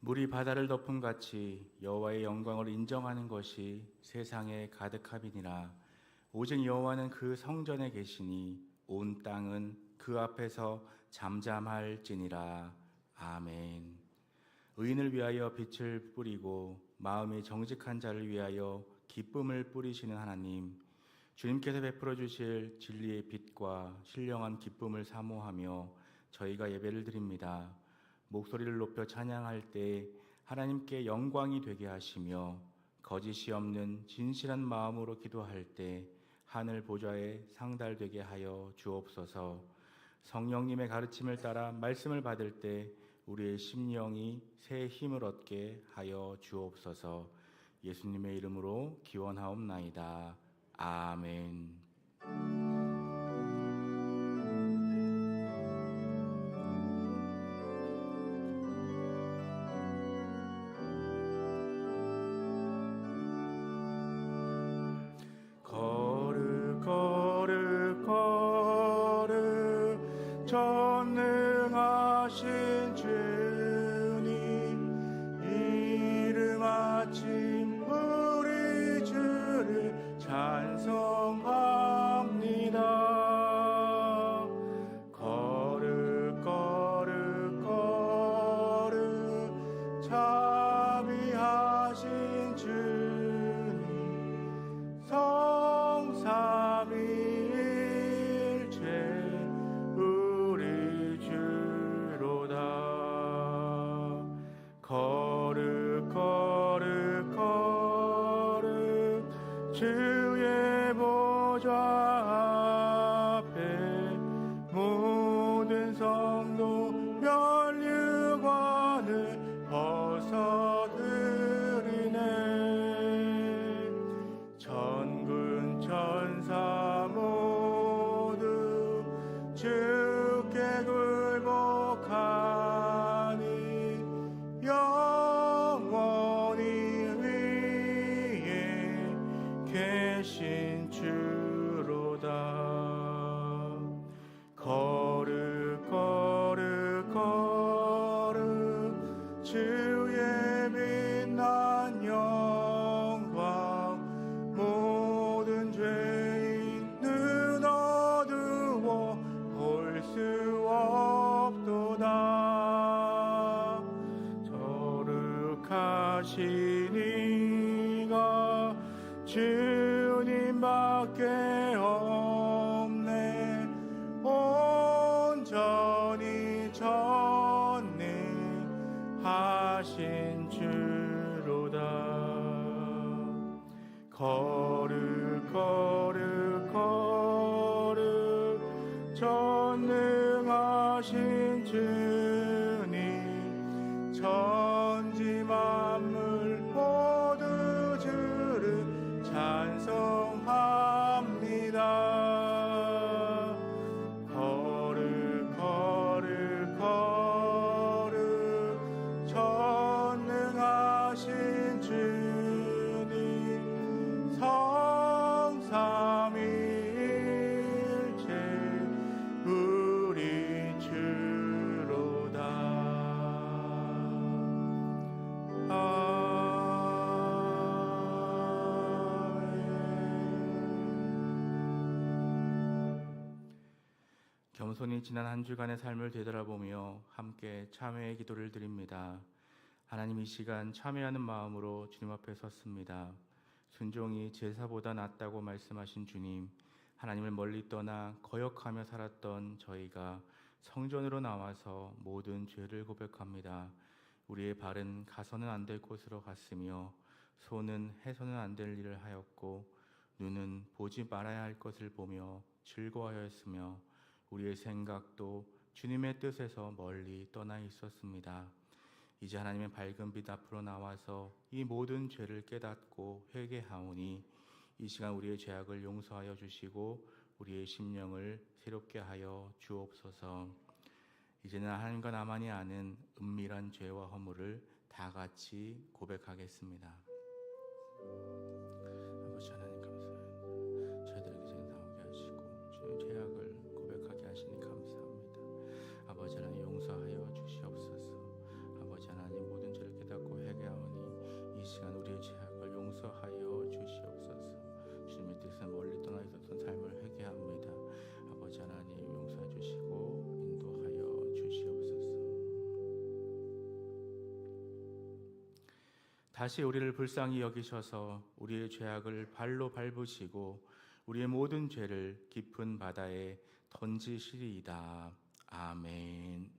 물이 바다를 덮음 같이 여호와의 영광을 인정하는 것이 세상에 가득함이니라. 오직 여호와는 그 성전에 계시니 온 땅은 그 앞에서 잠잠할지니라. 아멘. 의인을 위하여 빛을 뿌리고 마음이 정직한 자를 위하여 기쁨을 뿌리시는 하나님, 주님께서 베풀어 주실 진리의 빛과 신령한 기쁨을 사모하며 저희가 예배를 드립니다. 목소리를 높여 찬양할 때 하나님께 영광이 되게 하시며 거짓이 없는 진실한 마음으로 기도할 때 하늘 보좌에 상달되게 하여 주옵소서. 성령님의 가르침을 따라 말씀을 받을 때 우리의 심령이 새 힘을 얻게 하여 주옵소서. 예수님의 이름으로 기원하옵나이다. 아멘. 거룩 전능하신 주님, 이른 아침 우리 주를 찬송합니다. 거룩 자비하신 주님, 성삼위일체 우리 주로다. 거룩 주의 보좌 앞에 모든 성도 면류관을 벗어드리네. 천군 천사 모두 주께 굴복하니 영원히 위에 계신 주로다. 거룩 주의 빛난 영광 모든 죄인 눈 어두워 볼 수 없도다. 거룩하신 이가 주님밖에 없네. 온전히 전능하신 주로다. 거룩 전능하신 주님, 천지 만물 모두 주를 찬송합니다. 거룩 전능하신 주님, 성삼위일체 우리 주로다. 겸손히 지난 한 주간의 삶을 되돌아보며 함께 참회의 기도를 드립니다. 하나님, 이 시간 참회하는 마음으로 주님 앞에 섰습니다. 순종이 제사보다 낫다고 말씀하신 주님, 하나님을 멀리 떠나 거역하며 살았던 저희가 성전으로 나와서 모든 죄를 고백합니다. 우리의 발은 가서는 안 될 곳으로 갔으며 손은 해서는 안 될 일을 하였고 눈은 보지 말아야 할 것을 보며 즐거워하였으며 우리의 생각도 주님의 뜻에서 멀리 떠나 있었습니다. 이제 하나님의 밝은 빛 앞으로 나와서 이 모든 죄를 깨닫고 회개하오니 이 시간 우리의 죄악을 용서하여 주시고 우리의 심령을 새롭게 하여 주옵소서. 이제는 하나님과 나만이 아는 은밀한 죄와 허물을 다 같이 고백하겠습니다. 아버지 하나님, 감사합니다. 저희들에게 죄 나오게 하시고 주의 죄악을 고백하게 하시니 감사합니다. 아버지 하나님, 용서하여 주시옵소서. 아버지 하나님, 모든 죄를 다시 우리를 불쌍히 여기셔서 우리의 죄악을 발로 밟으시고 우리의 모든 죄를 깊은 바다에 던지시리이다. 아멘.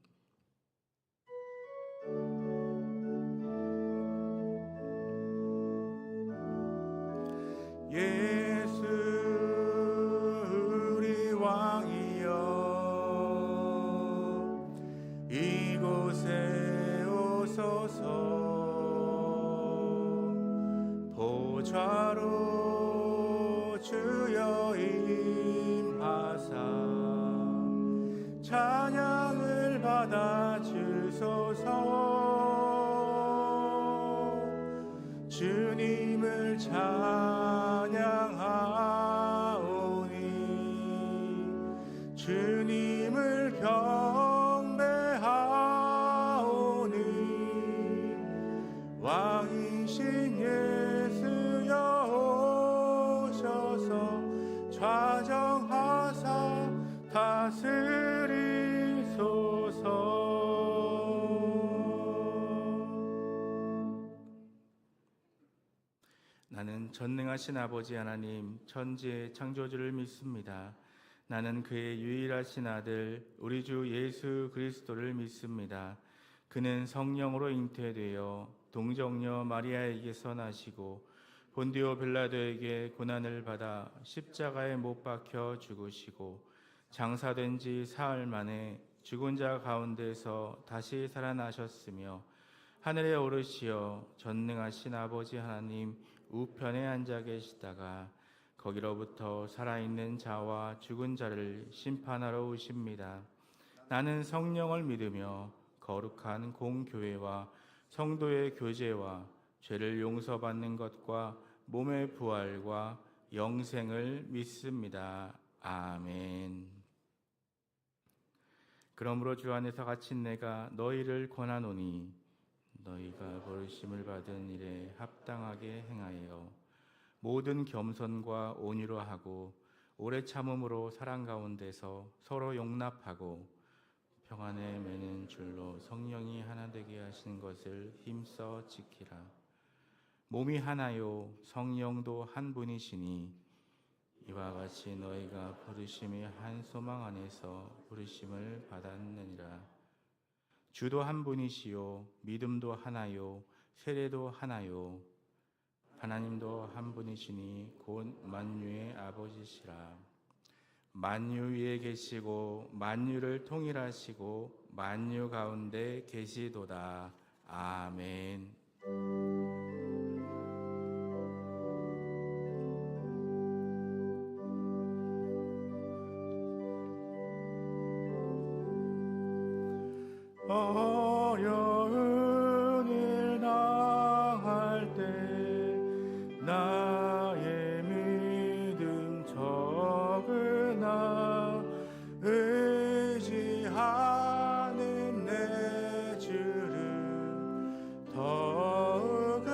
예수 우리 왕이여, 이곳에 오소서. 보좌로 주여 임하사 찬양을 받아 주소서. 주님을 찬양하오니 주님을 경배하오니 왕이신 예수여 오셔서 좌정하사 다스리소서. 나는 전능하신 아버지 하나님 천지의 창조주를 믿습니다. 나는 그의 유일하신 아들 우리 주 예수 그리스도를 믿습니다. 그는 성령으로 잉태되어 동정녀 마리아에게서 나시고 본디오 빌라도에게 고난을 받아 십자가에 못 박혀 죽으시고 장사된 지 사흘 만에 죽은 자 가운데서 다시 살아나셨으며 하늘에 오르시어 전능하신 아버지 하나님 우편에 앉아 계시다가 거기로부터 살아있는 자와 죽은 자를 심판하러 오십니다. 나는 성령을 믿으며 거룩한 공교회와 성도의 교제와 죄를 용서받는 것과 몸의 부활과 영생을 믿습니다. 아멘. 그러므로 주 안에서 갇힌 내가 너희를 권하노니 너희가 부르심을 받은 일에 합당하게 행하여 모든 겸손과 온유로 하고 오래 참음으로 사랑 가운데서 서로 용납하고 평안에 매는 줄로 성령이 하나 되게 하신 것을 힘써 지키라. 몸이 하나요 성령도 한 분이시니 이와 같이 너희가 부르심의 한 소망 안에서 부르심을 받았느니라. 주도 한 분이시요 믿음도 하나요 세례도 하나요 하나님도 한 분이시니 곧 만유의 아버지시라. 만유 위에 계시고 만유를 통일하시고 만유 가운데 계시도다. 아멘. 어려운 일 당할 때 나의 믿음 적으나 의지하는 내 주를 더욱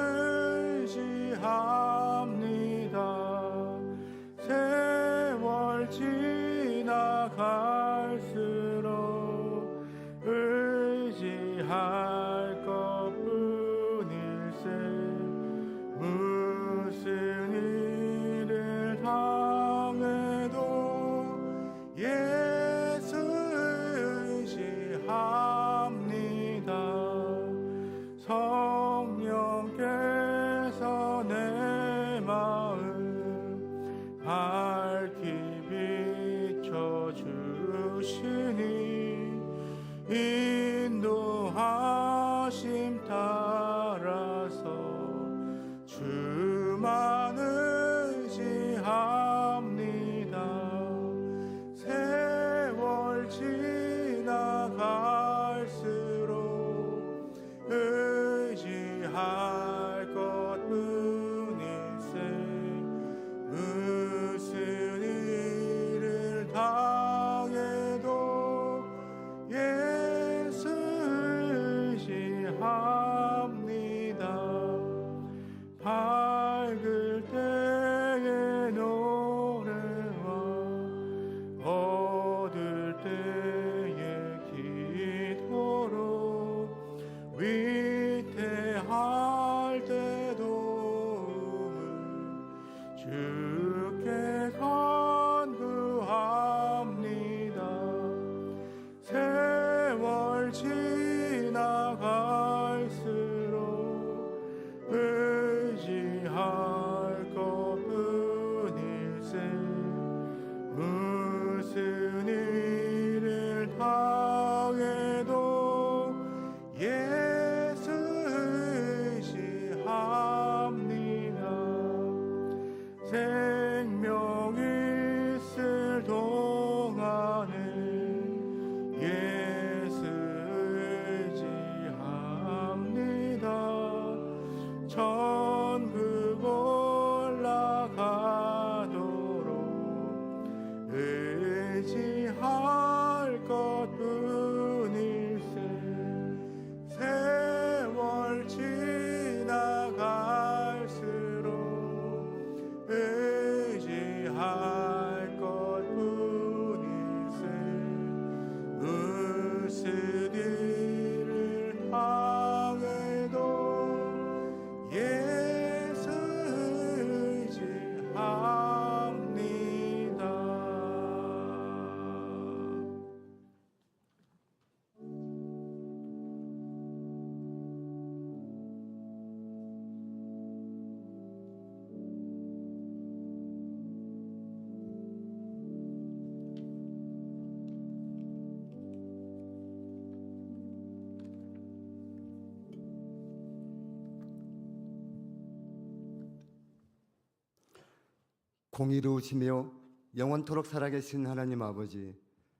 공의로우시며 영원토록 살아계신 하나님 아버지,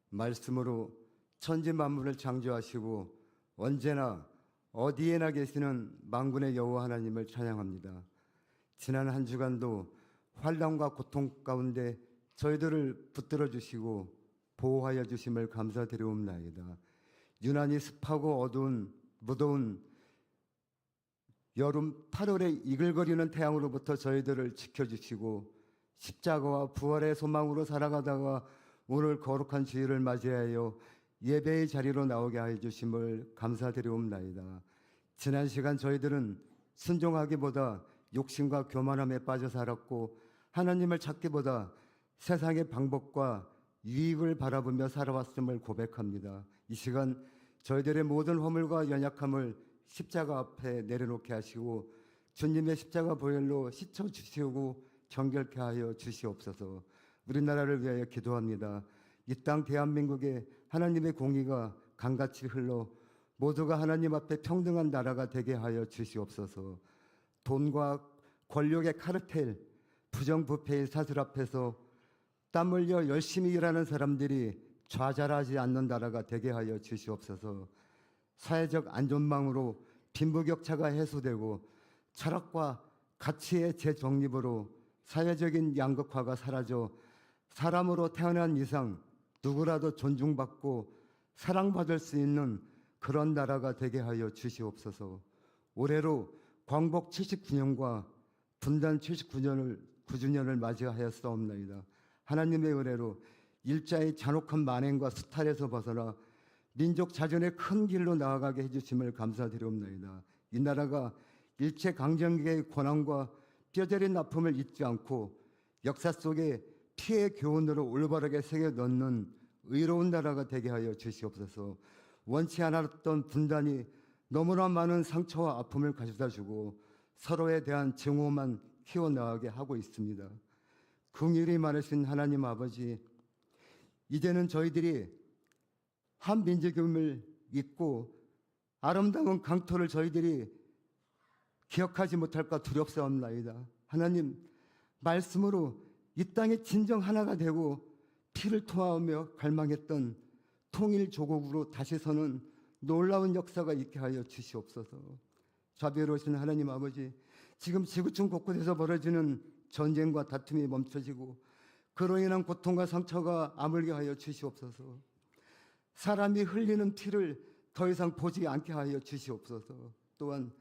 말씀으로 천지 만물을 창조하시고 언제나 어디에나 계시는 만군의 여호와 하나님을 찬양합니다. 지난 한 주간도 환난과 고통 가운데 저희들을 붙들어 주시고 보호하여 주심을 감사드리옵나이다. 유난히 습하고 어두운 무더운 여름 8월의 이글거리는 태양으로부터 저희들을 지켜주시고 십자가와 부활의 소망으로 살아가다가 오늘 거룩한 주일을 맞이하여 예배의 자리로 나오게 하여 주심을 감사드리옵나이다. 지난 시간 저희들은 순종하기보다 욕심과 교만함에 빠져 살았고 하나님을 찾기보다 세상의 방법과 유익을 바라보며 살아왔음을 고백합니다. 이 시간 저희들의 모든 허물과 연약함을 십자가 앞에 내려놓게 하시고 주님의 십자가 보혈로 씻어 주시고 정결케 하여 주시옵소서. 우리나라를 위하여 기도합니다. 이 땅 대한민국에 하나님의 공의가 강같이 흘러 모두가 하나님 앞에 평등한 나라가 되게 하여 주시옵소서. 돈과 권력의 카르텔, 부정부패의 사슬 앞에서 땀 흘려 열심히 일하는 사람들이 좌절하지 않는 나라가 되게 하여 주시옵소서. 사회적 안전망으로 빈부격차가 해소되고 철학과 가치의 재정립으로 사회적인 양극화가 사라져 사람으로 태어난 이상 누구라도 존중받고 사랑받을 수 있는 그런 나라가 되게 하여 주시옵소서. 올해로 광복 79년과 분단 79주년을 맞이하였사옵나이다. 하나님의 은혜로 일자의 잔혹한 만행과 수탈에서 벗어나 민족 자존의 큰 길로 나아가게 해주심을 감사드리옵나이다. 이 나라가 일체 강점기의 권한과 뼈저린 아픔을 잊지 않고 역사 속에 피해 교훈으로 올바르게 새겨 넣는 의로운 나라가 되게 하여 주시옵소서. 원치 않았던 분단이 너무나 많은 상처와 아픔을 가져다 주고 서로에 대한 증오만 키워나가게 하고 있습니다. 긍휼이 많으신 하나님 아버지, 이제는 저희들이 한 민족임을 잊고 아름다운 강토를 저희들이 기억하지 못할까 두렵사옵나이다. 하나님, 말씀으로 이 땅의 진정 하나가 되고 피를 토하며 갈망했던 통일 조국으로 다시 서는 놀라운 역사가 있게 하여 주시옵소서. 자비로우신 하나님 아버지, 지금 지구촌 곳곳에서 벌어지는 전쟁과 다툼이 멈춰지고 그로 인한 고통과 상처가 아물게 하여 주시옵소서. 사람이 흘리는 피를 더 이상 보지 않게 하여 주시옵소서. 또한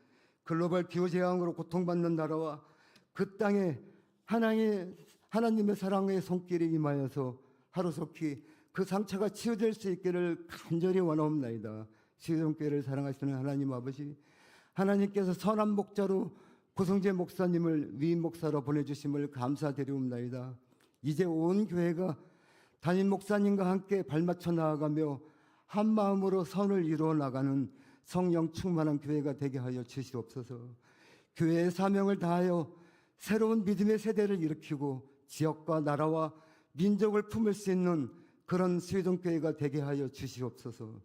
글로벌 기후재앙으로 고통받는 나라와 그 땅에 하나님의 사랑의 손길이 임하여서 하루속히 그 상처가 치유될 수 있기를 간절히 원하옵나이다. 시종교회를 사랑하시는 하나님 아버지, 하나님께서 선한 목자로 고성재 목사님을 위임 목사로 보내주심을 감사드리옵나이다. 이제 온 교회가 담임 목사님과 함께 발맞춰 나아가며 한 마음으로 선을 이루어 나가는 성령 충만한 교회가 되게 하여 주시옵소서. 교회의 사명을 다하여 새로운 믿음의 세대를 일으키고 지역과 나라와 민족을 품을 수 있는 그런 수의동교회가 되게 하여 주시옵소서.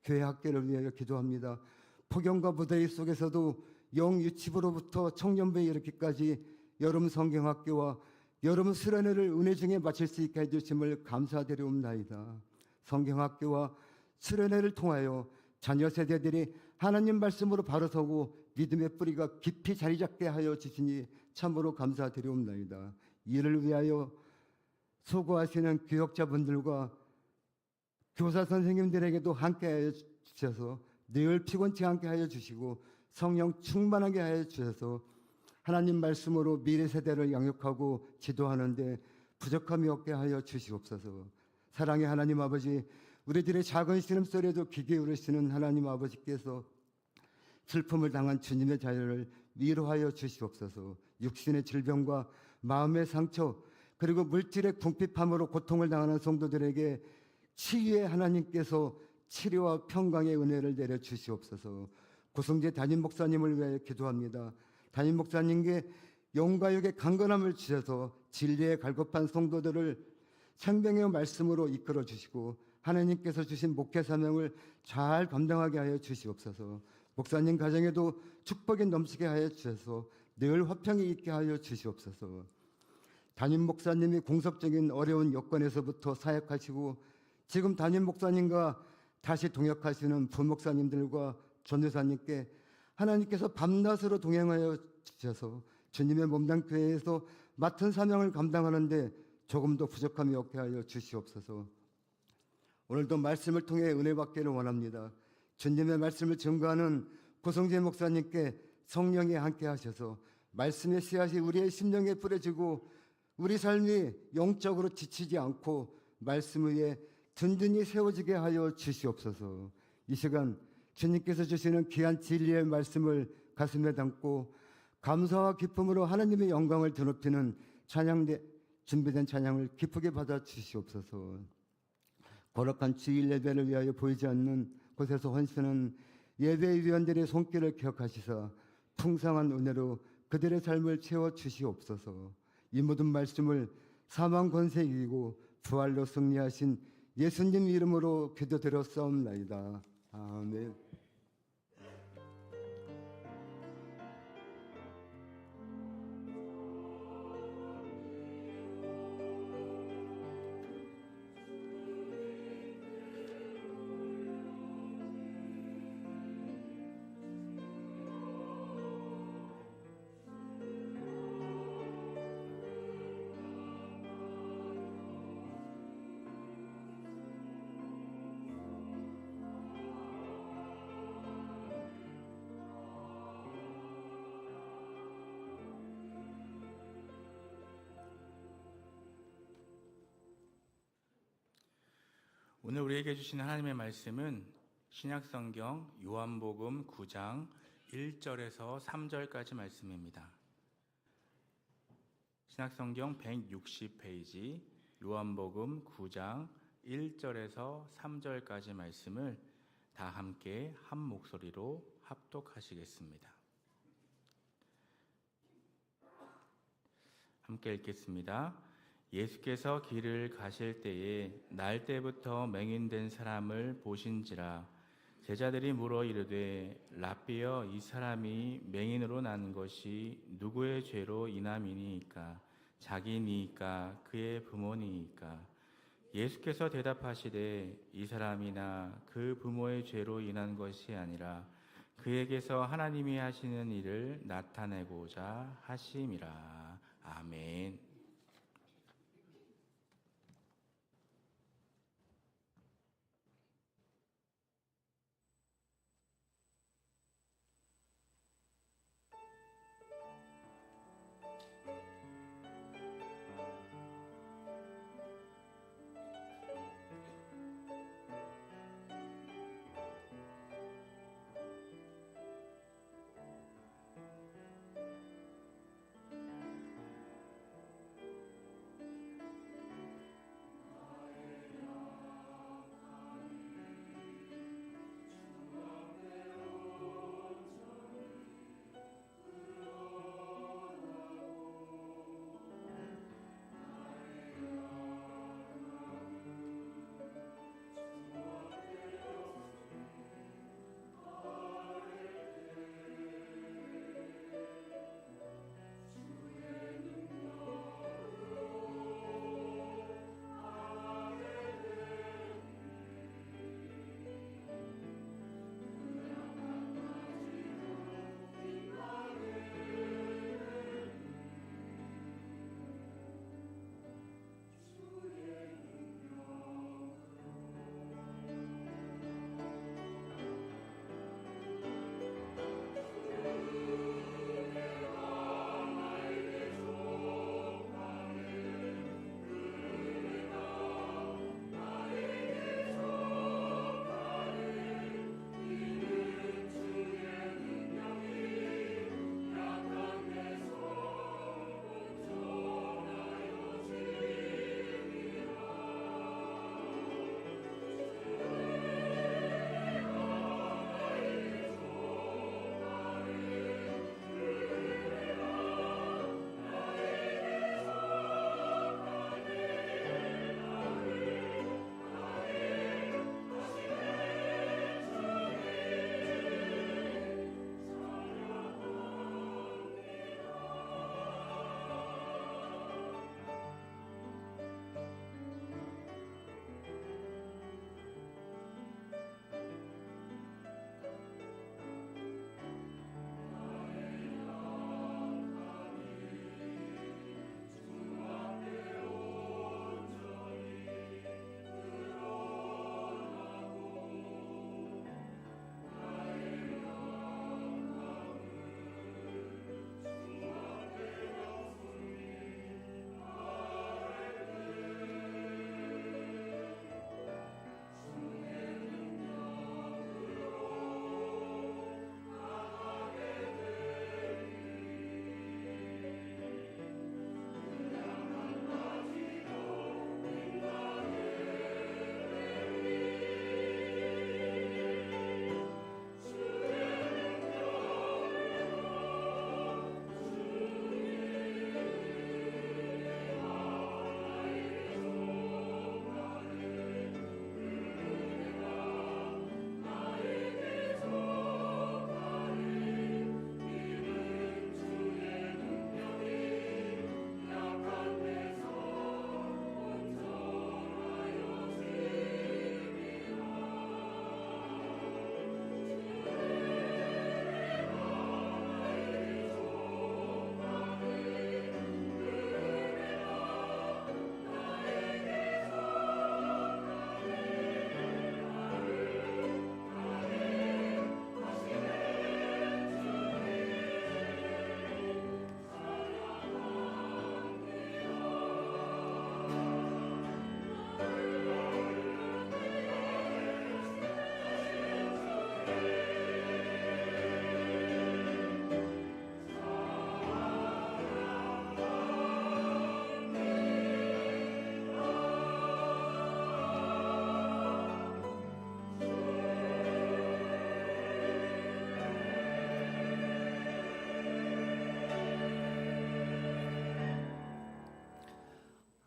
교회 학교를 위하여 기도합니다. 폭염과 무더위 속에서도 영유치부로부터 청년부에 이르기까지 여름 성경학교와 여름 수련회를 은혜 중에 마칠 수 있게 해주심을 감사드리옵나이다. 성경학교와 수련회를 통하여 자녀 세대들이 하나님 말씀으로 바로 서고 믿음의 뿌리가 깊이 자리 잡게 하여 주시니 참으로 감사드리옵나이다. 이를 위하여 수고하시는 교역자분들과 교사 선생님들에게도 함께하여 주셔서 늘 피곤치 않게 하여 주시고 성령 충만하게 하여 주셔서 하나님 말씀으로 미래 세대를 양육하고 지도하는데 부족함이 없게 하여 주시옵소서. 사랑의 하나님 아버지, 우리들의 작은 신음소리에도 귀 기울이시는 하나님 아버지께서 슬픔을 당한 주님의 자녀를 위로하여 주시옵소서. 육신의 질병과 마음의 상처 그리고 물질의 궁핍함으로 고통을 당하는 성도들에게 치유의 하나님께서 치료와 평강의 은혜를 내려 주시옵소서. 고성재 담임 목사님을 위하여 기도합니다. 담임 목사님께 영과 육의 강건함을 주셔서 진리에 갈급한 성도들을 생명의 말씀으로 이끌어 주시고 하나님께서 주신 목회 사명을 잘 감당하게 하여 주시옵소서. 목사님 가정에도 축복이 넘치게 하여 주셔서 늘 화평이 있게 하여 주시옵소서. 담임 목사님이 공석적인 어려운 여건에서부터 사역하시고 지금 담임 목사님과 다시 동역하시는 부목사님들과 전도사님께 하나님께서 밤낮으로 동행하여 주셔서 주님의 몸당 교회에서 맡은 사명을 감당하는데 조금도 부족함이 없게 하여 주시옵소서. 오늘도 말씀을 통해 은혜 받기를 원합니다. 주님의 말씀을 증거하는 고성재 목사님께 성령이 함께 하셔서 말씀의 씨앗이 우리의 심령에 뿌려지고 우리 삶이 영적으로 지치지 않고 말씀 위에 든든히 세워지게 하여 주시옵소서. 이 시간 주님께서 주시는 귀한 진리의 말씀을 가슴에 담고 감사와 기쁨으로 하나님의 영광을 드높이는 준비된 찬양을 기쁘게 받아 주시옵소서. 거룩한 주일 예배를 위하여 보이지 않는 곳에서 헌신하는 예배위원들의 손길을 기억하시사 풍성한 은혜로 그들의 삶을 채워 주시옵소서. 이 모든 말씀을 사망 권세 이기고 부활로 승리하신 예수님 이름으로 기도드렸사옵나이다. 아멘. 오늘 우리에게 주신 하나님의 말씀은 신약성경 요한복음 9장 1절에서 3절까지 말씀입니다. 신약성경 160페이지 요한복음 9장 1절에서 3절까지 말씀을 다 함께 한 목소리로 합독하시겠습니다. 함께 읽겠습니다. 예수께서 길을 가실 때에 날 때부터 맹인된 사람을 보신지라. 제자들이 물어 이르되 랍비여, 이 사람이 맹인으로 난 것이 누구의 죄로 인함이니이까? 자기니이까 그의 부모니이까? 예수께서 대답하시되 이 사람이나 그 부모의 죄로 인한 것이 아니라 그에게서 하나님이 하시는 일을 나타내고자 하심이라. 아멘.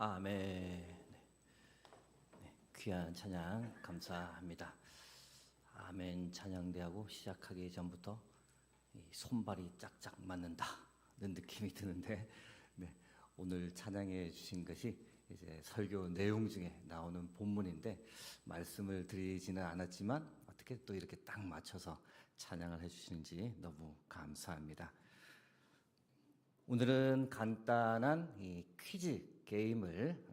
아멘. 네, 귀한 찬양 감사합니다. 아멘 찬양대하고 시작하기 전부터 이 손발이 짝짝 맞는다는 느낌이 드는데, 네, 오늘 찬양해 주신 것이 이제 설교 내용 중에 나오는 본문인데 말씀을 드리지는 않았지만 어떻게 또 이렇게 딱 맞춰서 찬양을 해주시는지 너무 감사합니다. 오늘은 간단한 이 퀴즈 게임을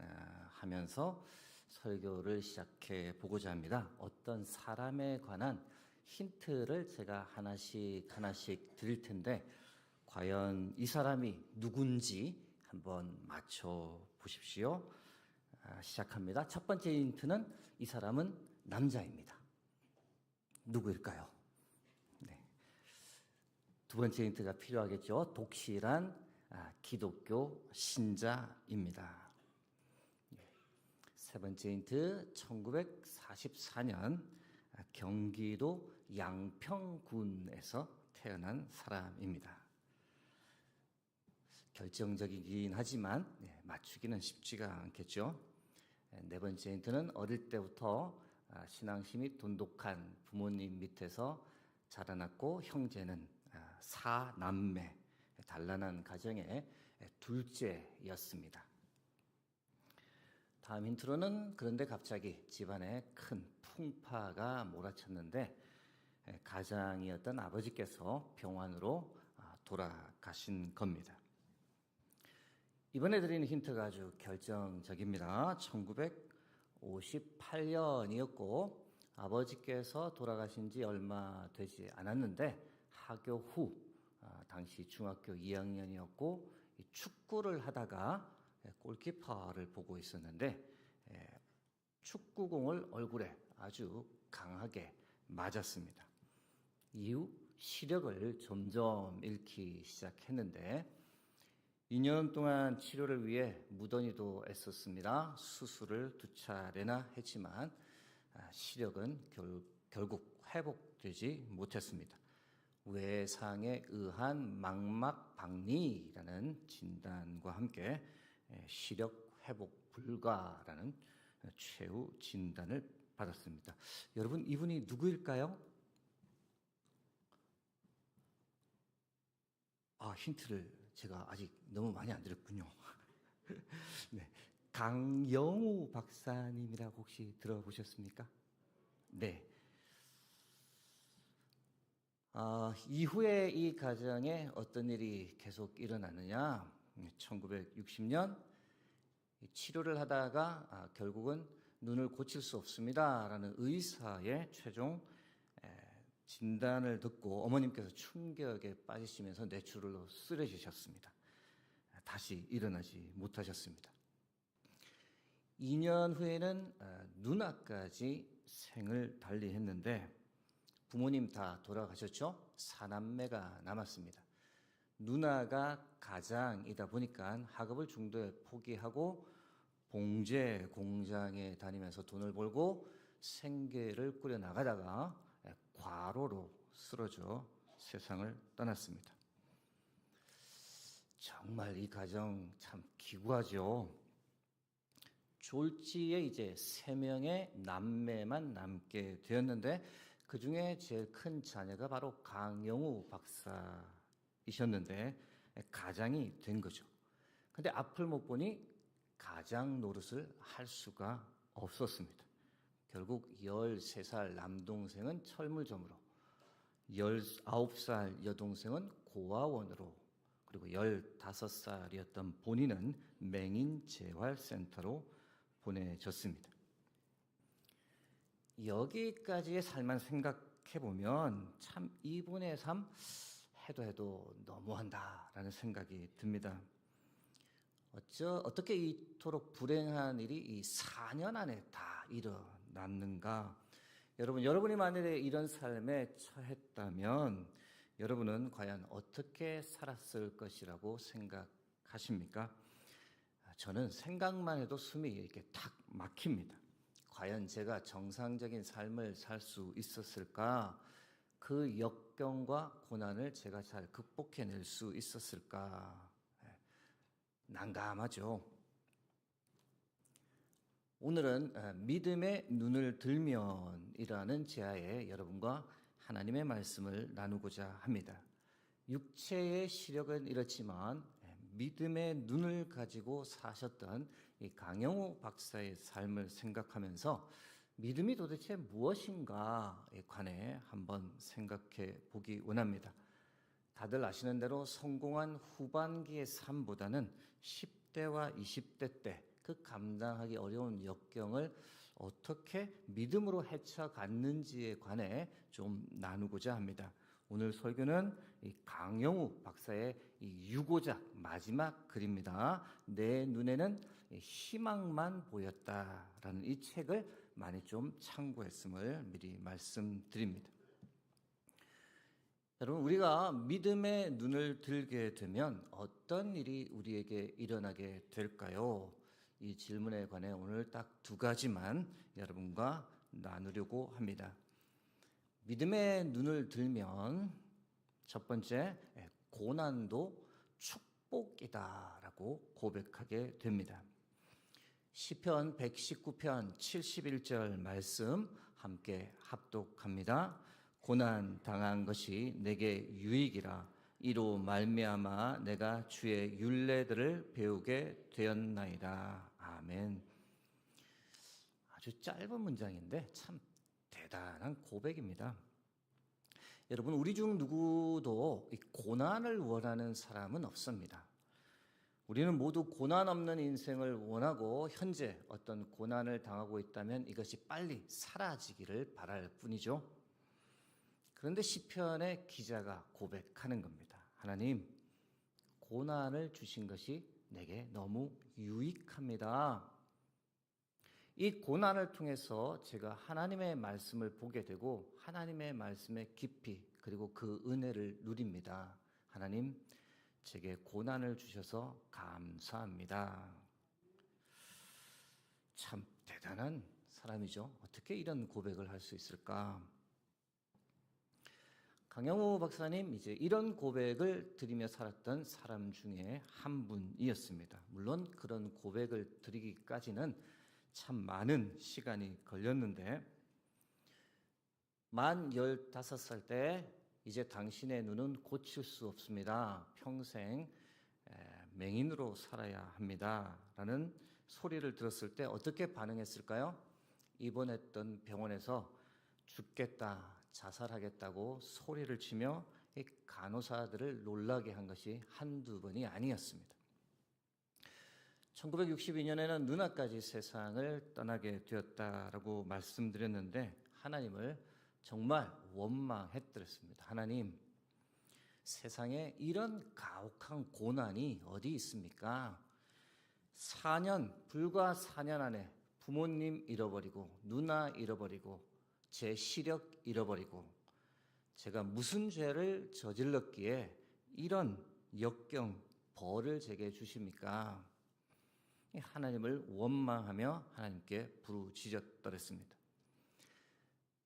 하면서 설교를 시작해 보고자 합니다. 어떤 사람에 관한 힌트를 제가 하나씩 드릴 텐데 과연 이 사람이 누군지 한번 맞춰 보십시오. 시작합니다. 첫 번째 힌트는 이 사람은 남자입니다. 누구일까요? 네. 두 번째 힌트가 필요하겠죠. 독실한 기독교 신자입니다. 세 번째 힌트, 1944년 경기도 양평군에서 태어난 사람입니다. 결정적이긴 하지만 맞추기는 쉽지가 않겠죠. 네 번째 힌트는 어릴 때부터 신앙심이 돈독한 부모님 밑에서 자라났고 형제는 4남매, 단란한 가정의 둘째였습니다. 다음 힌트로는 그런데 갑자기 집안에 큰 풍파가 몰아쳤는데 가장이었던 아버지께서 병환으로 돌아가신 겁니다. 이번에 드리는 힌트가 아주 결정적입니다. 1958년이었고 아버지께서 돌아가신 지 얼마 되지 않았는데 하교 후 당시 중학교 2학년이었고 축구를 하다가 골키퍼를 보고 있었는데 축구공을 얼굴에 아주 강하게 맞았습니다. 이후 시력을 점점 잃기 시작했는데 2년 동안 치료를 위해 무던히도 애썼습니다. 수술을 2차례나 했지만 시력은 결국 회복되지 못했습니다. 외상에 의한 망막박리라는 진단과 함께 시력 회복 불가라는 최후 진단을 받았습니다. 여러분, 이분이 누구일까요? 힌트를 제가 아직 너무 많이 안 드렸군요. 네, 강영우 박사님이라고 혹시 들어보셨습니까? 네. 이후에 이 가정에 어떤 일이 계속 일어나느냐? 1960년 치료를 하다가 결국은 눈을 고칠 수 없습니다라는 의사의 최종 진단을 듣고 어머님께서 충격에 빠지시면서 뇌출혈로 쓰러지셨습니다. 다시 일어나지 못하셨습니다. 2년 후에는 누나까지 생을 달리했는데 부모님 다 돌아가셨죠? 4남매가 남았습니다. 누나가 가장이다 보니까 학업을 중도에 포기하고 봉제 공장에 다니면서 돈을 벌고 생계를 꾸려 나가다가 과로로 쓰러져 세상을 떠났습니다. 정말 이 가정 참 기구하죠. 졸지에 이제 3명의 남매만 남게 되었는데 그 중에 제일 큰 자녀가 바로 강영우 박사이셨는데 가장이 된 거죠. 근데 앞을 못 보니 가장 노릇을 할 수가 없었습니다. 결국 13살 남동생은 철물점으로, 19살 여동생은 고아원으로, 그리고 15살이었던 본인은 맹인재활센터로 보내졌습니다. 여기까지의 삶만 생각해보면 참 이분의 삶 해도 너무한다라는 생각이 듭니다. 어떻게 이토록 불행한 일이 이 4년 안에 다 일어났는가? 여러분이 만약에 이런 삶에 처했다면 여러분은 과연 어떻게 살았을 것이라고 생각하십니까? 저는 생각만 해도 숨이 이렇게 탁 막힙니다. 과연 제가 정상적인 삶을 살 수 있었을까? 그 역경과 고난을 제가 잘 극복해낼 수 있었을까? 난감하죠. 오늘은 믿음의 눈을 들면이라는 제하에 여러분과 하나님의 말씀을 나누고자 합니다. 육체의 시력은 이렇지만 믿음의 눈을 가지고 사셨던 이 강영우 박사의 삶을 생각하면서 믿음이 도대체 무엇인가에 관해 한번 생각해 보기 원합니다. 다들 아시는 대로 성공한 후반기의 삶보다는 10대와 20대 때 그 감당하기 어려운 역경을 어떻게 믿음으로 헤쳐갔는지에 관해 좀 나누고자 합니다. 오늘 설교는 이 강영우 박사의 이 유고작 마지막 글입니다. 내 눈에는 희망만 보였다라는 이 책을 많이 좀 참고했음을 미리 말씀드립니다. 여러분, 우리가 믿음의 눈을 들게 되면 어떤 일이 우리에게 일어나게 될까요? 이 질문에 관해 오늘 딱 두 가지만 여러분과 나누려고 합니다. 믿음의 눈을 들면 첫 번째, 고난도 축복이다라고 고백하게 됩니다. 시편 119편 71절 말씀 함께 합독합니다. 고난 당한 것이 내게 유익이라 이로 말미암아 내가 주의 율례들을 배우게 되었나이다. 아멘. 아주 짧은 문장인데 참 대단한 고백입니다. 여러분, 우리 중 누구도 이 고난을 원하는 사람은 없습니다. 우리는 모두 고난 없는 인생을 원하고 현재 어떤 고난을 당하고 있다면 이것이 빨리 사라지기를 바랄 뿐이죠. 그런데 시편의 기자가 고백하는 겁니다. 하나님, 고난을 주신 것이 내게 너무 유익합니다. 이 고난을 통해서 제가 하나님의 말씀을 보게 되고 하나님의 말씀의 깊이 그리고 그 은혜를 누립니다. 하나님, 제게 고난을 주셔서 감사합니다. 참 대단한 사람이죠. 어떻게 이런 고백을 할 수 있을까? 강영우 박사님, 이제 이런 고백을 드리며 살았던 사람 중에 한 분이었습니다. 물론 그런 고백을 드리기까지는 참 많은 시간이 걸렸는데, 만 15살 때 이제 당신의 눈은 고칠 수 없습니다. 평생 맹인으로 살아야 합니다. 라는 소리를 들었을 때 어떻게 반응했을까요? 입원했던 병원에서 죽겠다, 자살하겠다고 소리를 치며 이 간호사들을 놀라게 한 것이 한두 번이 아니었습니다. 1962년에는 누나까지 세상을 떠나게 되었다라고 말씀드렸는데 하나님을 정말 원망했더랬습니다. 하나님, 세상에 이런 가혹한 고난이 어디 있습니까? 불과 4년 안에 부모님 잃어버리고 누나 잃어버리고 제 시력 잃어버리고 제가 무슨 죄를 저질렀기에 이런 역경, 벌을 제게 주십니까? 하나님을 원망하며 하나님께 부르짖었더랬습니다.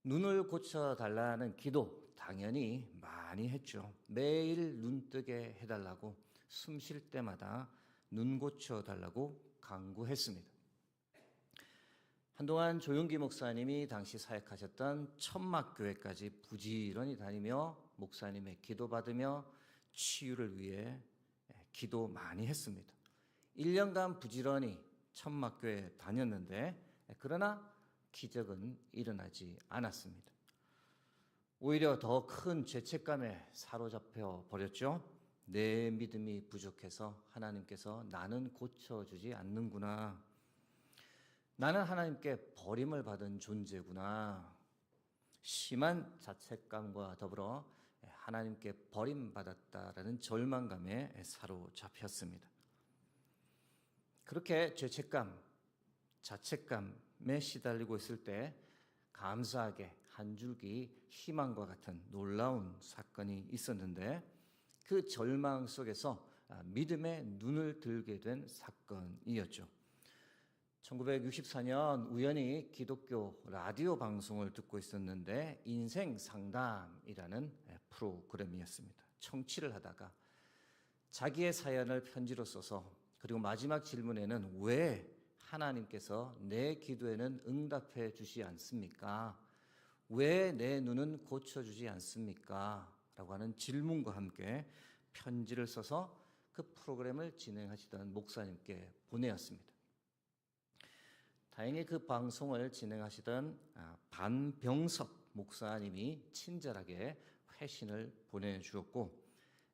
눈을 고쳐달라는 기도 당연히 많이 했죠. 매일 눈 뜨게 해달라고 숨 쉴 때마다 눈 고쳐달라고 간구했습니다. 한동안 조용기 목사님이 당시 사역하셨던 천막교회까지 부지런히 다니며 목사님의 기도받으며 치유를 위해 기도 많이 했습니다. 1년간 부지런히 천막교회 다녔는데 그러나 기적은 일어나지 않았습니다. 오히려 더 큰 죄책감에 사로잡혀 버렸죠. 내 믿음이 부족해서 하나님께서 나는 고쳐주지 않는구나. 나는 하나님께 버림을 받은 존재구나. 심한 자책감과 더불어 하나님께 버림받았다라는 절망감에 사로잡혔습니다. 그렇게 죄책감, 자책감에 시달리고 있을 때 감사하게 한 줄기 희망과 같은 놀라운 사건이 있었는데 그 절망 속에서 믿음의 눈을 들게 된 사건이었죠. 1964년 우연히 기독교 라디오 방송을 듣고 있었는데 인생 상담이라는 프로그램이었습니다. 청취를 하다가 자기의 사연을 편지로 써서 그리고 마지막 질문에는 왜 하나님께서 내 기도에는 응답해 주시 않습니까? 왜 내 눈은 고쳐주지 않습니까? 라고 하는 질문과 함께 편지를 써서 그 프로그램을 진행하시던 목사님께 보내었습니다. 다행히 그 방송을 진행하시던 반병섭 목사님이 친절하게 회신을 보내주었고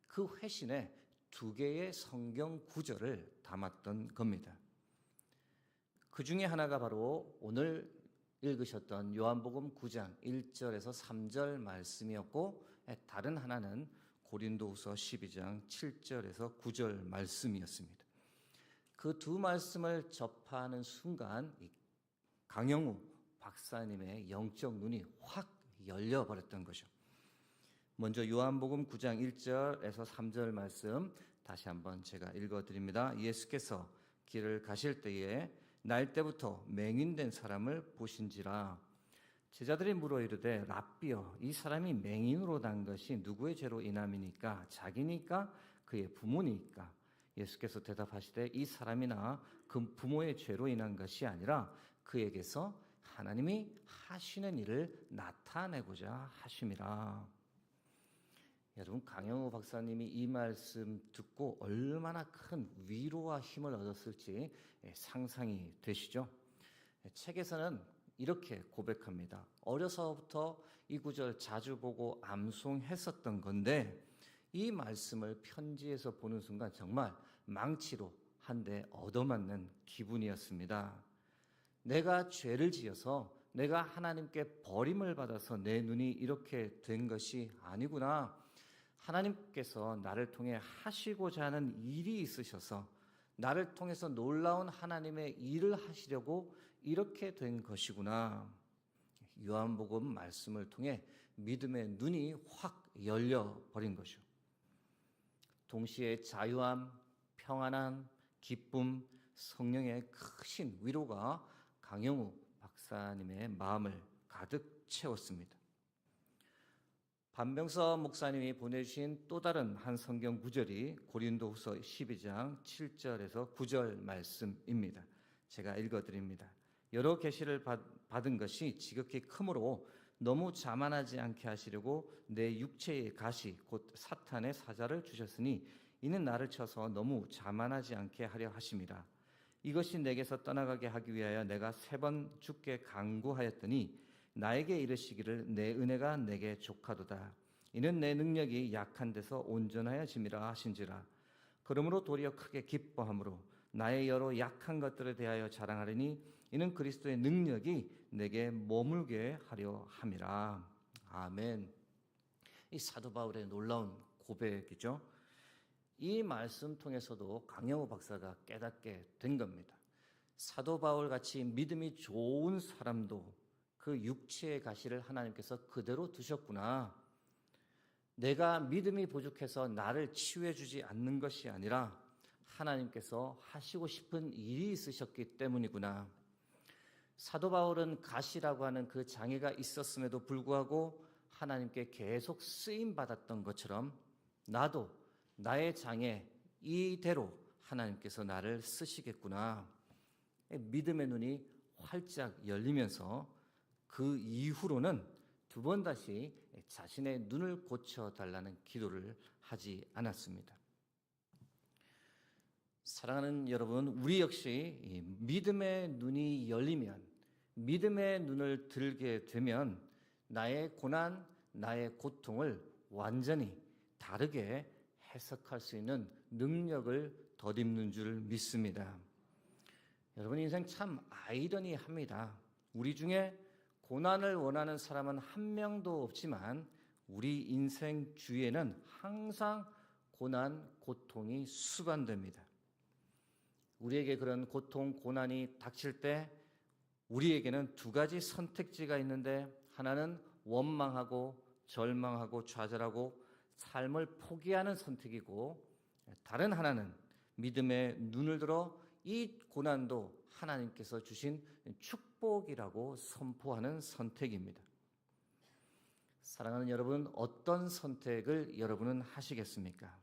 그 회신에 2개의 성경 구절을 담았던 겁니다. 그 중에 하나가 바로 오늘 읽으셨던 요한복음 9장 1절에서 3절 말씀이었고 다른 하나는 고린도후서 12장 7절에서 9절 말씀이었습니다. 그 두 말씀을 접하는 순간 강영우 박사님의 영적 눈이 확 열려버렸던 거죠. 먼저 요한복음 9장 1절에서 3절 말씀 다시 한번 제가 읽어드립니다. 예수께서 길을 가실 때에 날 때부터 맹인된 사람을 보신지라. 제자들이 물어 이르되 랍비여 이 사람이 맹인으로 난 것이 누구의 죄로 인함이니까 자기니까 그의 부모니까. 예수께서 대답하시되 이 사람이나 그 부모의 죄로 인한 것이 아니라 그에게서 하나님이 하시는 일을 나타내고자 하심이라. 여러분 강영우 박사님이 이 말씀 듣고 얼마나 큰 위로와 힘을 얻었을지 상상이 되시죠? 책에서는 이렇게 고백합니다. 어려서부터 이 구절 자주 보고 암송했었던 건데 이 말씀을 편지에서 보는 순간 정말 망치로 한 대 얻어맞는 기분이었습니다. 내가 죄를 지어서 내가 하나님께 버림을 받아서 내 눈이 이렇게 된 것이 아니구나. 하나님께서 나를 통해 하시고자 하는 일이 있으셔서 나를 통해서 놀라운 하나님의 일을 하시려고 이렇게 된 것이구나. 요한복음 말씀을 통해 믿음의 눈이 확 열려버린 것이죠. 동시에 자유함, 평안함, 기쁨, 성령의 크신 위로가 강영우 박사님의 마음을 가득 채웠습니다. 반병섭 목사님이 보내주신 또 다른 한 성경 구절이 고린도후서 12장 7절에서 9절 말씀입니다. 제가 읽어드립니다. 여러 계시를 받은 것이 지극히 크므로 너무 자만하지 않게 하시려고 내 육체의 가시 곧 사탄의 사자를 주셨으니 이는 나를 쳐서 너무 자만하지 않게 하려 하심이라. 이것이 내게서 떠나가게 하기 위하여 내가 3번 주께 간구하였더니 나에게 이르시기를 내 은혜가 내게 족하도다. 이는 내 능력이 약한 데서 온전하여짐이라 하신지라. 그러므로 도리어 크게 기뻐함으로 나의 여러 약한 것들에 대하여 자랑하리니 이는 그리스도의 능력이 내게 머물게 하려 함이라. 아멘. 이 사도 바울의 놀라운 고백이죠. 이 말씀 통해서도 강영우 박사가 깨닫게 된 겁니다. 사도 바울 같이 믿음이 좋은 사람도 그 육체의 가시를 하나님께서 그대로 두셨구나. 내가 믿음이 부족해서 나를 치유해 주지 않는 것이 아니라 하나님께서 하시고 싶은 일이 있으셨기 때문이구나. 사도 바울은 가시라고 하는 그 장애가 있었음에도 불구하고 하나님께 계속 쓰임 받았던 것처럼 나도 나의 장애 이대로 하나님께서 나를 쓰시겠구나. 믿음의 눈이 활짝 열리면서 그 이후로는 2번 다시 자신의 눈을 고쳐달라는 기도를 하지 않았습니다. 사랑하는 여러분, 우리 역시 믿음의 눈이 열리면, 믿음의 눈을 들게 되면 나의 고난, 나의 고통을 완전히 다르게 해석할 수 있는 능력을 덧입는 줄 믿습니다. 여러분 인생 참 아이러니합니다. 우리 중에 고난을 원하는 사람은 한 명도 없지만 우리 인생 주위에는 항상 고난, 고통이 수반됩니다. 우리에게 그런 고통, 고난이 닥칠 때 우리에게는 2가지 선택지가 있는데 하나는 원망하고 절망하고 좌절하고 삶을 포기하는 선택이고 다른 하나는 믿음의 눈을 들어 이 고난도 하나님께서 주신 축복이라고 선포하는 선택입니다. 사랑하는 여러분, 어떤 선택을 여러분은 하시겠습니까?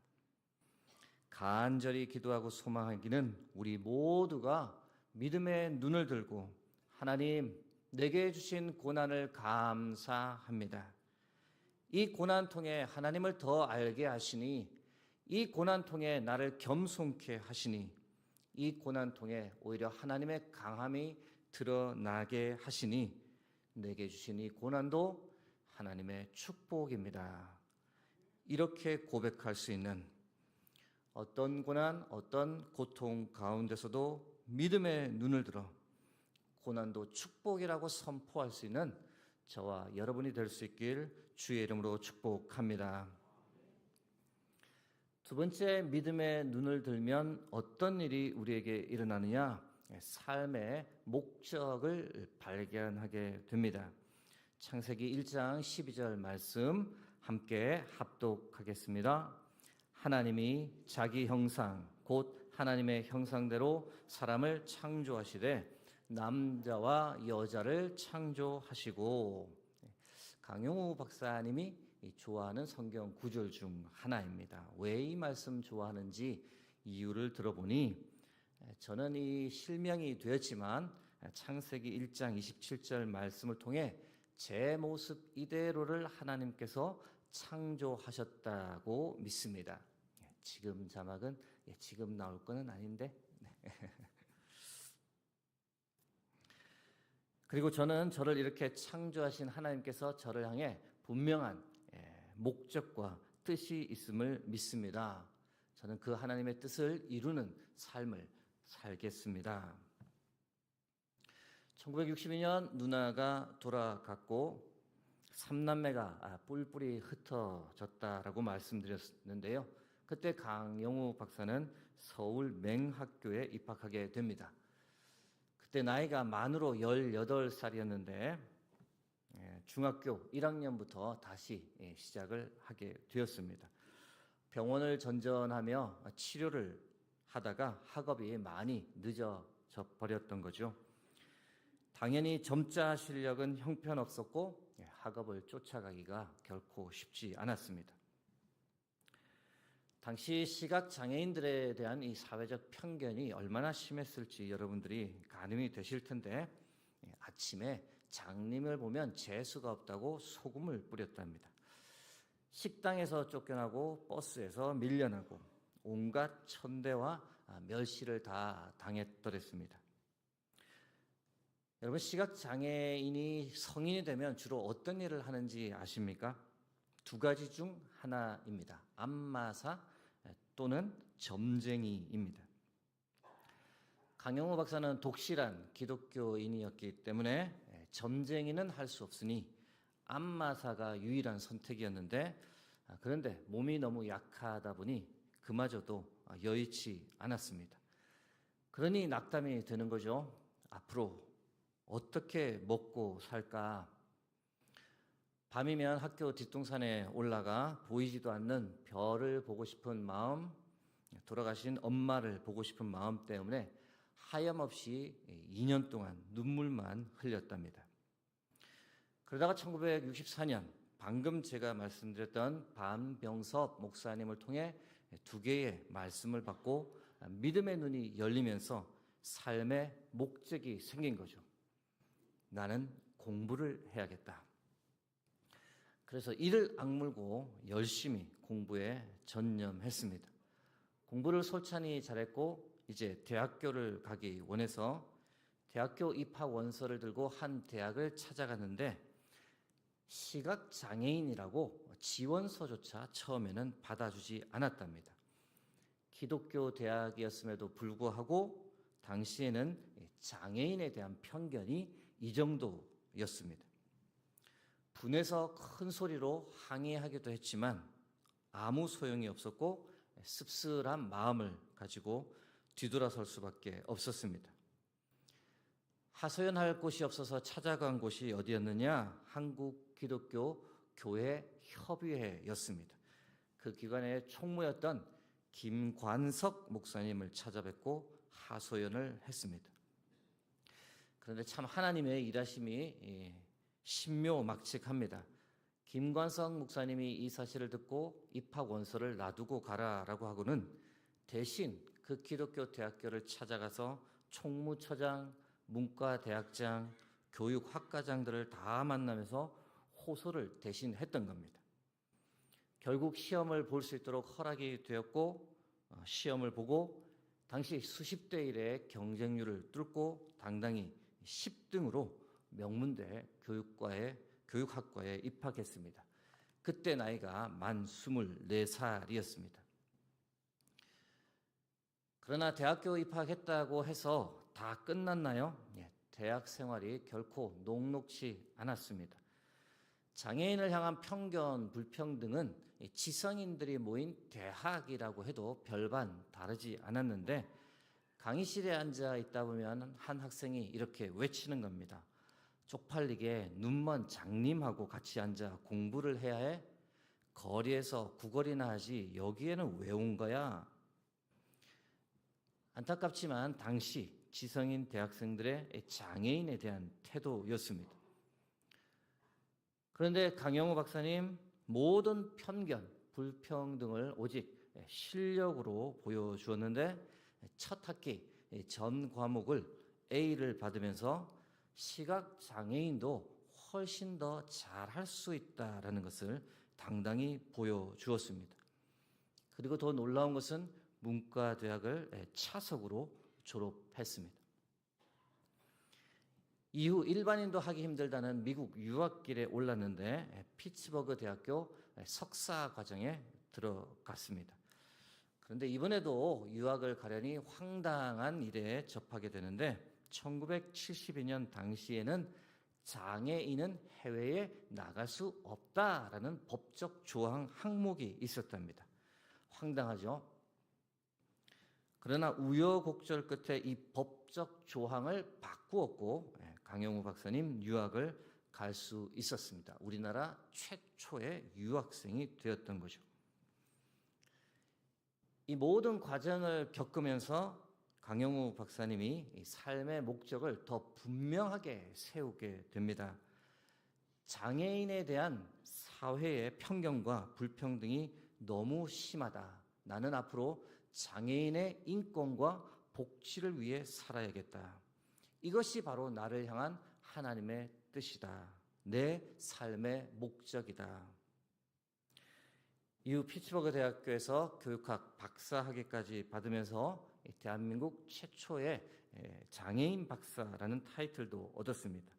간절히 기도하고 소망하기는 우리 모두가 믿음의 눈을 들고 하나님 내게 주신 고난을 감사합니다. 이 고난 통해 하나님을 더 알게 하시니 이 고난 통해 나를 겸손케 하시니 이 고난 통해 오히려 하나님의 강함이 드러나게 하시니 내게 주신 이 고난도 하나님의 축복입니다. 이렇게 고백할 수 있는 어떤 고난, 어떤 고통 가운데서도 믿음의 눈을 들어 고난도 축복이라고 선포할 수 있는 저와 여러분이 될 수 있길 주의 이름으로 축복합니다. 두 번째, 믿음의 눈을 들면 어떤 일이 우리에게 일어나느냐? 삶의 목적을 발견하게 됩니다. 창세기 1장 12절 말씀 함께 합독하겠습니다. 하나님이 자기 형상 곧 하나님의 형상대로 사람을 창조하시되 남자와 여자를 창조하시고. 강용우 박사님이 좋아하는 성경 구절 중 하나입니다. 왜 이 말씀 좋아하는지 이유를 들어보니 저는 이 실명이 되었지만 창세기 1장 27절 말씀을 통해 제 모습 이대로를 하나님께서 창조하셨다고 믿습니다. 지금 자막은 지금 나올 거는 아닌데. 그리고 저는 저를 이렇게 창조하신 하나님께서 저를 향해 분명한 목적과 뜻이 있음을 믿습니다. 저는 그 하나님의 뜻을 이루는 삶을 살겠습니다. 1962년 누나가 돌아갔고 3남매가 뿔뿔이 흩어졌다라고 말씀드렸는데요. 그때 강영우 박사는 서울 맹학교에 입학하게 됩니다. 그때 나이가 만으로 18살이었는데 중학교 1학년부터 다시 시작을 하게 되었습니다. 병원을 전전하며 치료를 하다가 학업이 많이 늦어져 버렸던 거죠. 당연히 점자 실력은 형편없었고 학업을 쫓아가기가 결코 쉽지 않았습니다. 당시 시각장애인들에 대한 이 사회적 편견이 얼마나 심했을지 여러분들이 가늠이 되실 텐데 아침에 장님을 보면 재수가 없다고 소금을 뿌렸답니다. 식당에서 쫓겨나고 버스에서 밀려나고 온갖 천대와 멸시를 다 당했더랬습니다. 여러분, 시각장애인이 성인이 되면 주로 어떤 일을 하는지 아십니까? 두 가지 중 하나입니다. 안마사 또는 점쟁이입니다. 강영호 박사는 독실한 기독교인이었기 때문에 점쟁이는 할 수 없으니 안마사가 유일한 선택이었는데 그런데 몸이 너무 약하다 보니 그마저도 여의치 않았습니다. 그러니 낙담이 되는 거죠. 앞으로 어떻게 먹고 살까? 밤이면 학교 뒷동산에 올라가 보이지도 않는 별을 보고 싶은 마음, 돌아가신 엄마를 보고 싶은 마음 때문에 하염없이 2년 동안 눈물만 흘렸답니다. 그러다가 1964년 방금 제가 말씀드렸던 반병섭 목사님을 통해 두 개의 말씀을 받고 믿음의 눈이 열리면서 삶의 목적이 생긴 거죠. 나는 공부를 해야겠다. 그래서 이를 악물고 열심히 공부에 전념했습니다. 공부를 솔찬히 잘했고 이제 대학교를 가기 원해서 대학교 입학 원서를 들고 한 대학을 찾아갔는데 시각장애인이라고 지원서조차 처음에는 받아주지 않았답니다. 기독교 대학이었음에도 불구하고 당시에는 장애인에 대한 편견이 이 정도였습니다. 분해서 큰 소리로 항의하기도 했지만 아무 소용이 없었고 씁쓸한 마음을 가지고 뒤돌아설 수밖에 없었습니다. 하소연할 곳이 없어서 찾아간 곳이 어디였느냐? 한국기독교 교회 협의회였습니다. 그 기관의 총무였던 김관석 목사님을 찾아뵙고 하소연을 했습니다. 그런데 참 하나님의 일하심이 신묘막측합니다. 김관석 목사님이 이 사실을 듣고 입학 원서를 놔두고 가라라고 하고는 대신 그 기독교 대학교를 찾아가서 총무처장, 문과대학장, 교육학과장들을 다 만나면서 호소를 대신 했던 겁니다. 결국 시험을 볼 수 있도록 허락이 되었고 시험을 보고 당시 수십 대 1의 경쟁률을 뚫고 당당히 10등으로 명문대 교육학과에 입학했습니다. 그때 나이가 만 24살이었습니다. 그러나 대학교 입학했다고 해서 다 끝났나요? 대학 생활이 결코 녹록지 않았습니다. 장애인을 향한 편견, 불평등은 지성인들이 모인 대학이라고 해도 별반 다르지 않았는데 강의실에 앉아 있다 보면 한 학생이 이렇게 외치는 겁니다. 쪽팔리게 눈먼 장님하고 같이 앉아 공부를 해야 해? 거리에서 구걸이나 하지 여기에는 왜 온 거야? 안타깝지만 당시 지성인 대학생들의 장애인에 대한 태도였습니다. 그런데 강영우 박사님 모든 편견, 불평등을 오직 실력으로 보여주었는데 첫 학기 전 과목을 A를 받으면서 시각장애인도 훨씬 더 잘할 수 있다라는 것을 당당히 보여주었습니다. 그리고 더 놀라운 것은 문과대학을 차석으로 졸업했습니다. 이후 일반인도 하기 힘들다는 미국 유학길에 올랐는데 피츠버그 대학교 석사 과정에 들어갔습니다. 그런데 이번에도 유학을 가려니 황당한 일에 접하게 되는데 1972년 당시에는 장애인은 해외에 나갈 수 없다라는 법적 조항 항목이 있었답니다. 황당하죠? 그러나 우여곡절 끝에 이 법적 조항을 바꾸었고 강영우 박사님 유학을 갈 수 있었습니다. 우리나라 최초의 유학생이 되었던 거죠. 이 모든 과정을 겪으면서 강영우 박사님이 이 삶의 목적을 더 분명하게 세우게 됩니다. 장애인에 대한 사회의 편견과 불평등이 너무 심하다. 나는 앞으로 장애인의 인권과 복지를 위해 살아야겠다. 이것이 바로 나를 향한 하나님의 뜻이다. 내 삶의 목적이다. 이후 피츠버그 대학교에서 교육학 박사학위까지 받으면서 대한민국 최초의 장애인 박사라는 타이틀도 얻었습니다.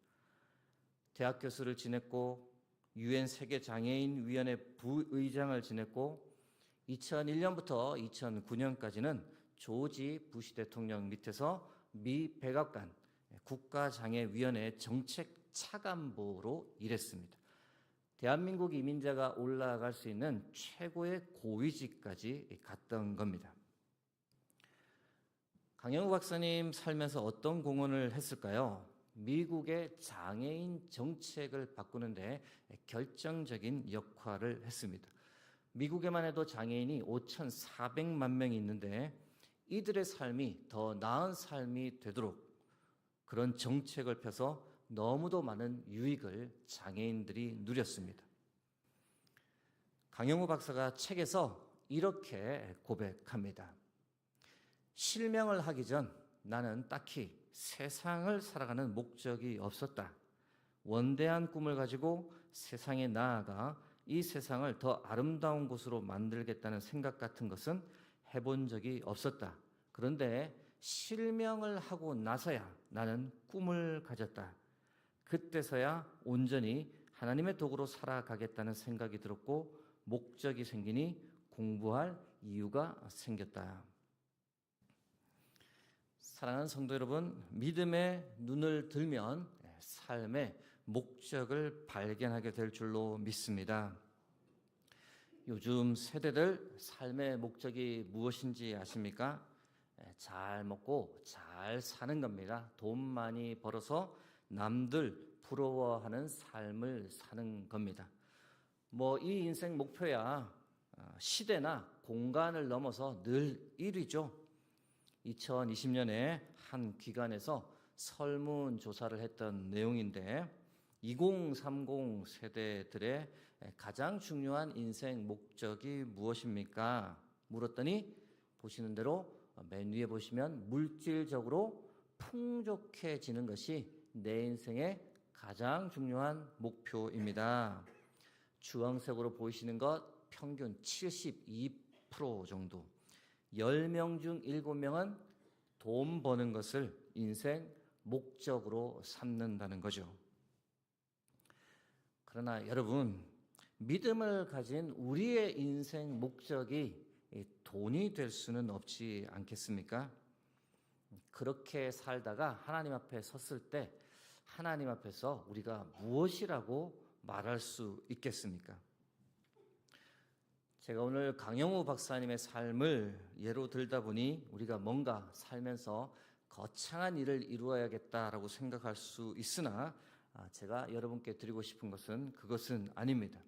대학 교수를 지냈고 UN 세계장애인위원회 부의장을 지냈고 2001년부터 2009년까지는 조지 부시 대통령 밑에서 미 백악관 국가장애위원회 정책 차관보로 일했습니다. 대한민국 이민자가 올라갈 수 있는 최고의 고위직까지 갔던 겁니다. 강영우 박사님 살면서 어떤 공헌을 했을까요? 미국의 장애인 정책을 바꾸는데 결정적인 역할을 했습니다. 미국에만 해도 장애인이 5,400만 명이 있는데 이들의 삶이 더 나은 삶이 되도록 그런 정책을 펴서 너무도 많은 유익을 장애인들이 누렸습니다. 강영우 박사가 책에서 이렇게 고백합니다. 실명을 하기 전 나는 딱히 세상을 살아가는 목적이 없었다. 원대한 꿈을 가지고 세상에 나아가 이 세상을 더 아름다운 곳으로 만들겠다는 생각 같은 것은 해본 적이 없었다. 그런데 실명을 하고 나서야 나는 꿈을 가졌다. 그때서야 온전히 하나님의 도구로 살아가겠다는 생각이 들었고 목적이 생기니 공부할 이유가 생겼다. 사랑하는 성도 여러분, 믿음의 눈을 들면 삶의 목적을 발견하게 될 줄로 믿습니다. 요즘 세대들 삶의 목적이 무엇인지 아십니까? 잘 먹고 잘 사는 겁니다. 돈 많이 벌어서 남들 부러워하는 삶을 사는 겁니다. 이 인생 목표야 시대나 공간을 넘어서 늘 1위죠. 2020년에 한 기관에서 설문조사를 했던 내용인데 2030 세대들의 가장 중요한 인생 목적이 무엇입니까? 물었더니 보시는 대로 맨 위에 보시면 물질적으로 풍족해지는 것이 내 인생의 가장 중요한 목표입니다. 주황색으로 보이시는 것 평균 72% 정도. 10명 중 7명은 돈 버는 것을 인생 목적으로 삼는다는 거죠. 그러나 여러분, 믿음을 가진 우리의 인생 목적이 돈이 될 수는 없지 않겠습니까? 그렇게 살다가 하나님 앞에 섰을 때 하나님 앞에서 우리가 무엇이라고 말할 수 있겠습니까? 제가 오늘 강영우 박사님의 삶을 예로 들다 보니 우리가 뭔가 살면서 거창한 일을 이루어야겠다라고 생각할 수 있으나 제가 여러분께 드리고 싶은 것은 그것은 아닙니다.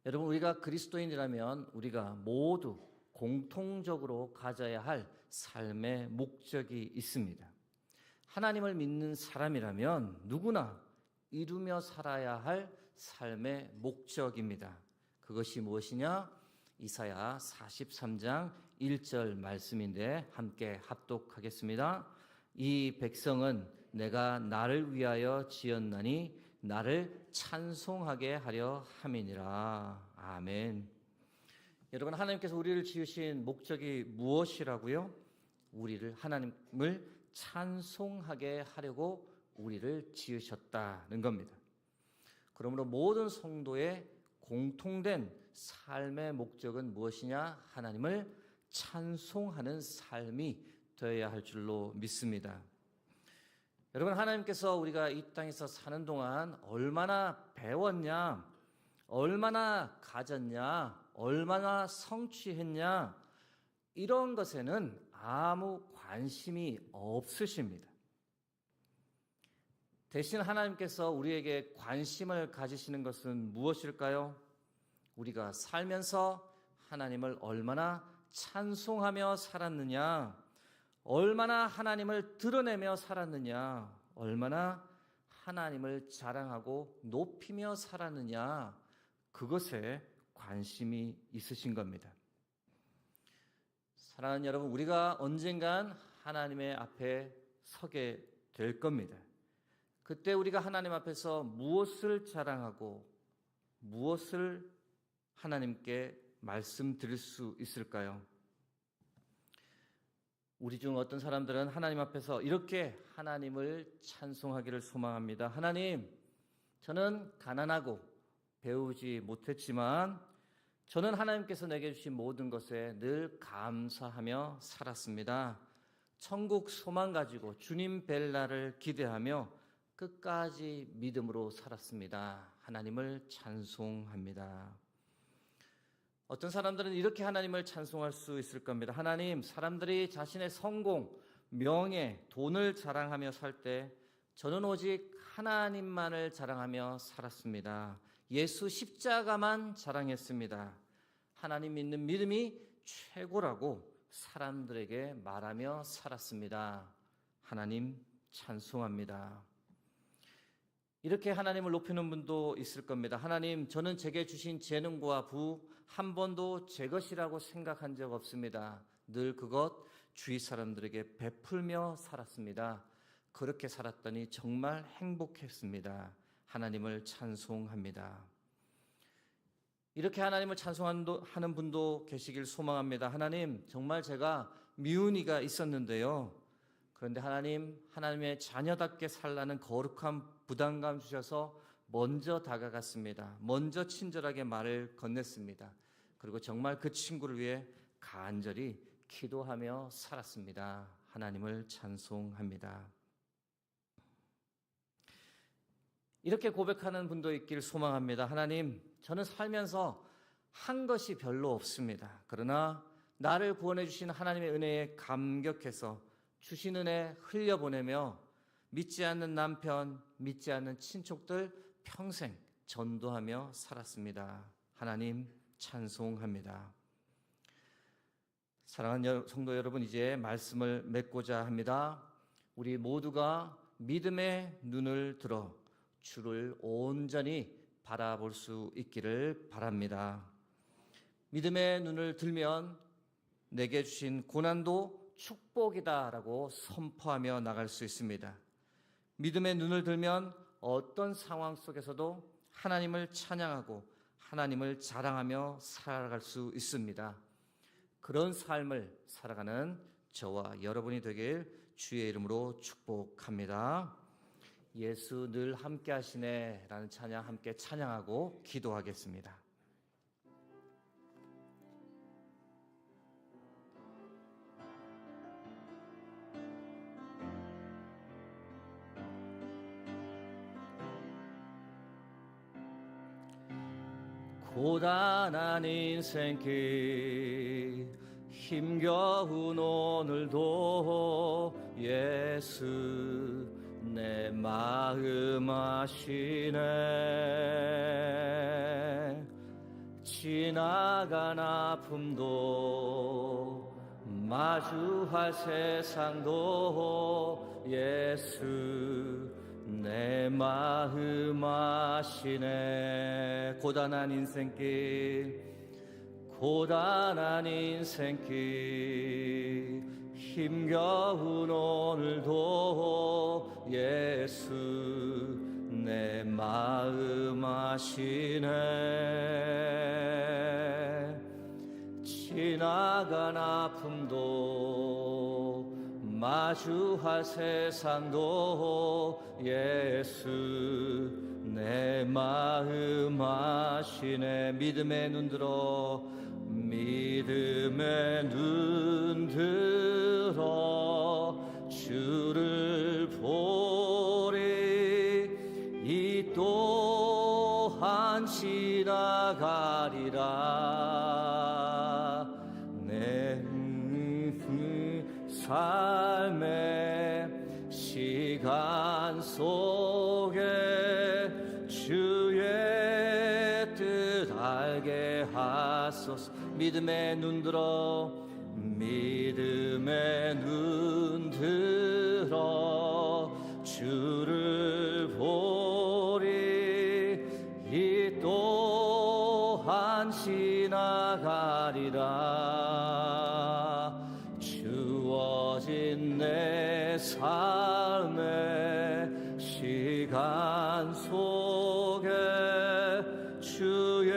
여러분, 우리가 그리스도인이라면 우리가 모두 공통적으로 가져야 할 삶의 목적이 있습니다. 하나님을 믿는 사람이라면 누구나 이루며 살아야 할 삶의 목적입니다. 그것이 무엇이냐? 이사야 43장 1절 말씀인데 함께 합독하겠습니다. 이 백성은 내가 나를 위하여 지었나니 나를 찬송하게 하려 함이니라. 아멘. 여러분, 하나님께서 우리를 지으신 목적이 무엇이라고요? 우리를 하나님을 찬송하게 하려고 우리를 지으셨다는 겁니다. 그러므로 모든 성도의 공통된 삶의 목적은 무엇이냐? 하나님을 찬송하는 삶이 되어야 할 줄로 믿습니다. 여러분, 하나님께서 우리가 이 땅에서 사는 동안 얼마나 배웠냐, 얼마나 가졌냐, 얼마나 성취했냐, 이런 것에는 아무 관심이 없으십니다. 대신 하나님께서 우리에게 관심을 가지시는 것은 무엇일까요? 우리가 살면서 하나님을 얼마나 찬송하며 살았느냐, 얼마나 하나님을 드러내며 살았느냐, 얼마나 하나님을 자랑하고 높이며 살았느냐, 그것에 관심이 있으신 겁니다. 사랑하는 여러분, 우리가 언젠간 하나님의 앞에 서게 될 겁니다. 그때 우리가 하나님 앞에서 무엇을 자랑하고 무엇을 하나님께 말씀드릴 수 있을까요? 우리 중 어떤 사람들은 하나님 앞에서 이렇게 하나님을 찬송하기를 소망합니다. 하나님, 저는 가난하고 배우지 못했지만 저는 하나님께서 내게 주신 모든 것에 늘 감사하며 살았습니다. 천국 소망 가지고 주님 뵐 날을 기대하며 끝까지 믿음으로 살았습니다. 하나님을 찬송합니다. 어떤 사람들은 이렇게 하나님을 찬송할 수 있을 겁니다. 하나님, 사람들이 자신의 성공, 명예, 돈을 자랑하며 살 때 저는 오직 하나님만을 자랑하며 살았습니다. 예수 십자가만 자랑했습니다. 하나님 믿는 믿음이 최고라고 사람들에게 말하며 살았습니다. 하나님 찬송합니다. 이렇게 하나님을 높이는 분도 있을 겁니다. 하나님, 저는 제게 주신 재능과 부 한 번도 제 것이라고 생각한 적 없습니다. 늘 그것 주위 사람들에게 베풀며 살았습니다. 그렇게 살았더니 정말 행복했습니다. 하나님을 찬송합니다. 이렇게 하나님을 찬송하는 분도 계시길 소망합니다. 하나님, 정말 제가 미운이가 있었는데요. 그런데 하나님, 하나님의 자녀답게 살라는 거룩한 부담감 주셔서 먼저 다가갔습니다. 먼저 친절하게 말을 건넸습니다. 그리고 정말 그 친구를 위해 간절히 기도하며 살았습니다. 하나님을 찬송합니다. 이렇게 고백하는 분도 있길 소망합니다. 하나님, 저는 살면서 한 것이 별로 없습니다. 그러나 나를 구원해 주신 하나님의 은혜에 감격해서 주신 은혜 흘려보내며 믿지 않는 남편, 믿지 않는 친척들 평생 전도하며 살았습니다. 하나님 찬송합니다. 사랑하는 성도 여러분, 이제 말씀을 맺고자 합니다. 우리 모두가 믿음의 눈을 들어 주를 온전히 바라볼 수 있기를 바랍니다. 믿음의 눈을 들면 내게 주신 고난도 축복이다라고 선포하며 나갈 수 있습니다. 믿음의 눈을 들면 어떤 상황 속에서도 하나님을 찬양하고 하나님을 자랑하며 살아갈 수 있습니다. 그런 삶을 살아가는 저와 여러분이 되길 주의 이름으로 축복합니다. 예수 늘 함께 하시네 라는 찬양 함께 찬양하고 기도하겠습니다. 고단한 인생길 힘겨운 오늘도 예수 내 마음 아시네. 지나간 아픔도 마주할 세상도 예수 내 마음 아시네. 고단한 인생길 힘겨운 오늘도 예수 내 마음 아시네. 지나간 아픔도 마주할 세상도 예수 내 마음 아시네. 믿음의 눈 들어 주를 보리. 이 또한 지나가리라. 내 삶의 시간 속에 주의 뜻 알게 하소서. 믿음의 눈 들어 주를 보리. 이 또한 지나가리라. 주어진 내 삶의 시간 속에 주의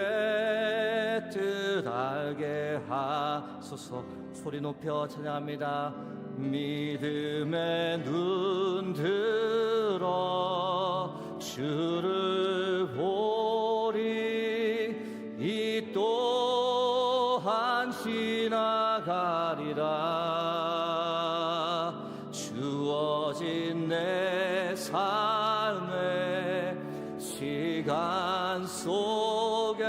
뜻 알게 하소서. 소리 높여 찬양합니다. 믿음의 눈 들어 주를 보리. 이 또한 지나가리라. 주어진 내 삶의 시간 속에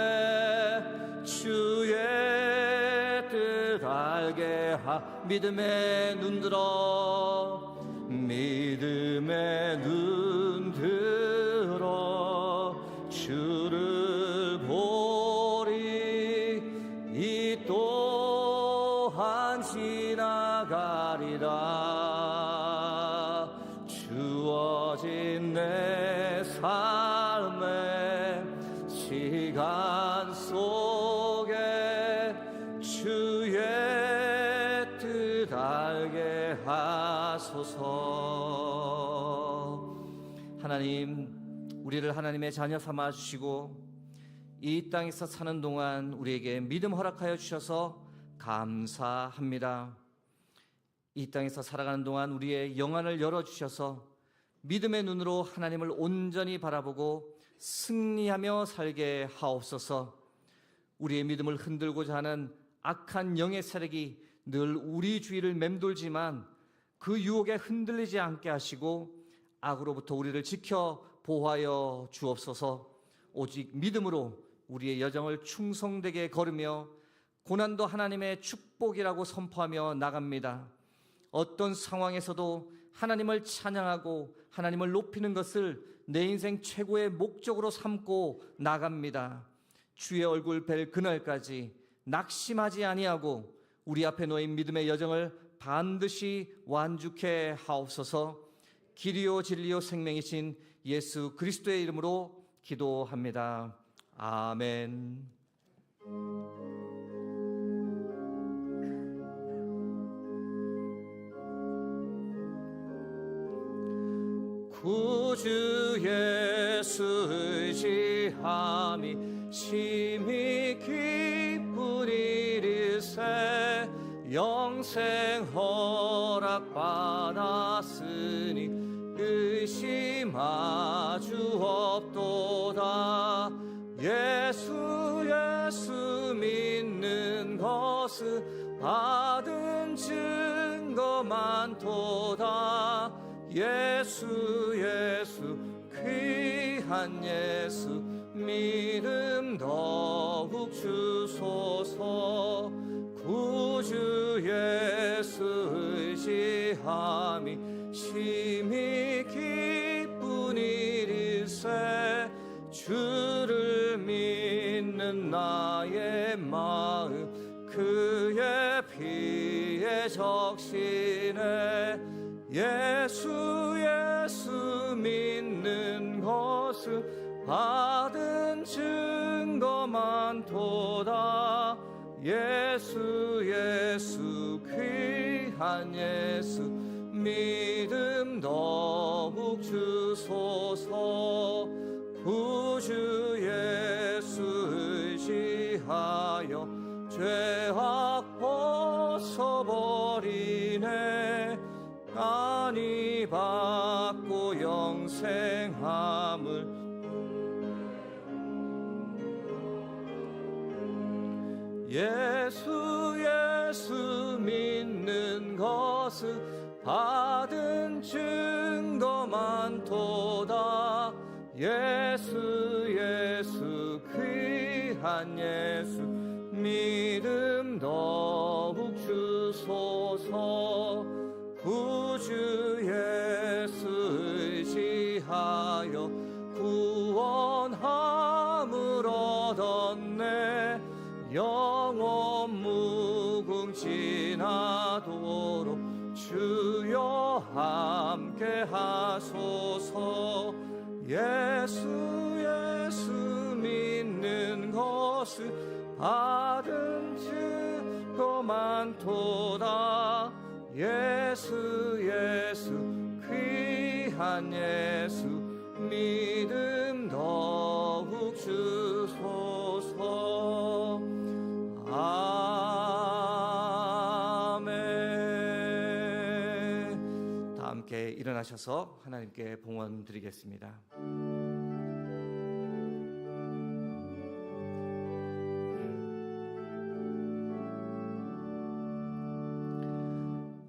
주의 뜻 알게 믿음의 눈 들어 주를 보리. 이 또한 지나가리라. 주어진 내 삶의 시간 속에 주의 뜻 알게 하소서. 하나님, 우리를 하나님의 자녀 삼아 주시고 이 땅에서 사는 동안 우리에게 믿음 허락하여 주셔서 감사합니다. 이 땅에서 살아가는 동안 우리의 영안을 열어주셔서 믿음의 눈으로 하나님을 온전히 바라보고 승리하며 살게 하옵소서. 우리의 믿음을 흔들고자 하는 악한 영의 세력이 늘 우리 주위를 맴돌지만 그 유혹에 흔들리지 않게 하시고 악으로부터 우리를 지켜 보호하여 주옵소서. 오직 믿음으로 우리의 여정을 충성되게 걸으며 고난도 하나님의 축복이라고 선포하며 나갑니다. 어떤 상황에서도 하나님을 찬양하고 하나님을 높이는 것을 내 인생 최고의 목적으로 삼고 나갑니다. 주의 얼굴 뵐 그날까지 낙심하지 아니하고 우리 앞에 놓인 믿음의 여정을 반드시 완주케 하옵소서. 길이요 진리요 생명이신 예수 그리스도의 이름으로 기도합니다. 아멘. 구주 예수 의지함이 심히 기쁜 일일세 영생 허락받았으니 의심하 주 없도다. 예수 믿는 것은 받은 증거 많도다. 예수 귀한 예수 믿음 더욱 주소서. 구주 예수 의지함이 심히 기쁜 일일세 주를 믿는 나의 마음 그의 피에 적시네. 예수 믿는 것은 받은 증거 많도다. 예수 귀한 예수 믿음 더욱 주소서. 구주 예수 의지하여 죄악 벗어버리네. 안이 받고 영생함을 예수 믿는 것은 받은 증거 많도다. 예수 귀한 예수 믿음 더욱 주소서. 구주 예수 의지하여 구원함을 얻었네. 영원 무궁지나도록 주여 함께 하소서. 예수 믿는 것은 받은 증거 많도다. 예수 귀한 예수 믿음 더욱 주소서. 아멘. 다 함께 일어나셔서 하나님께 봉헌 드리겠습니다.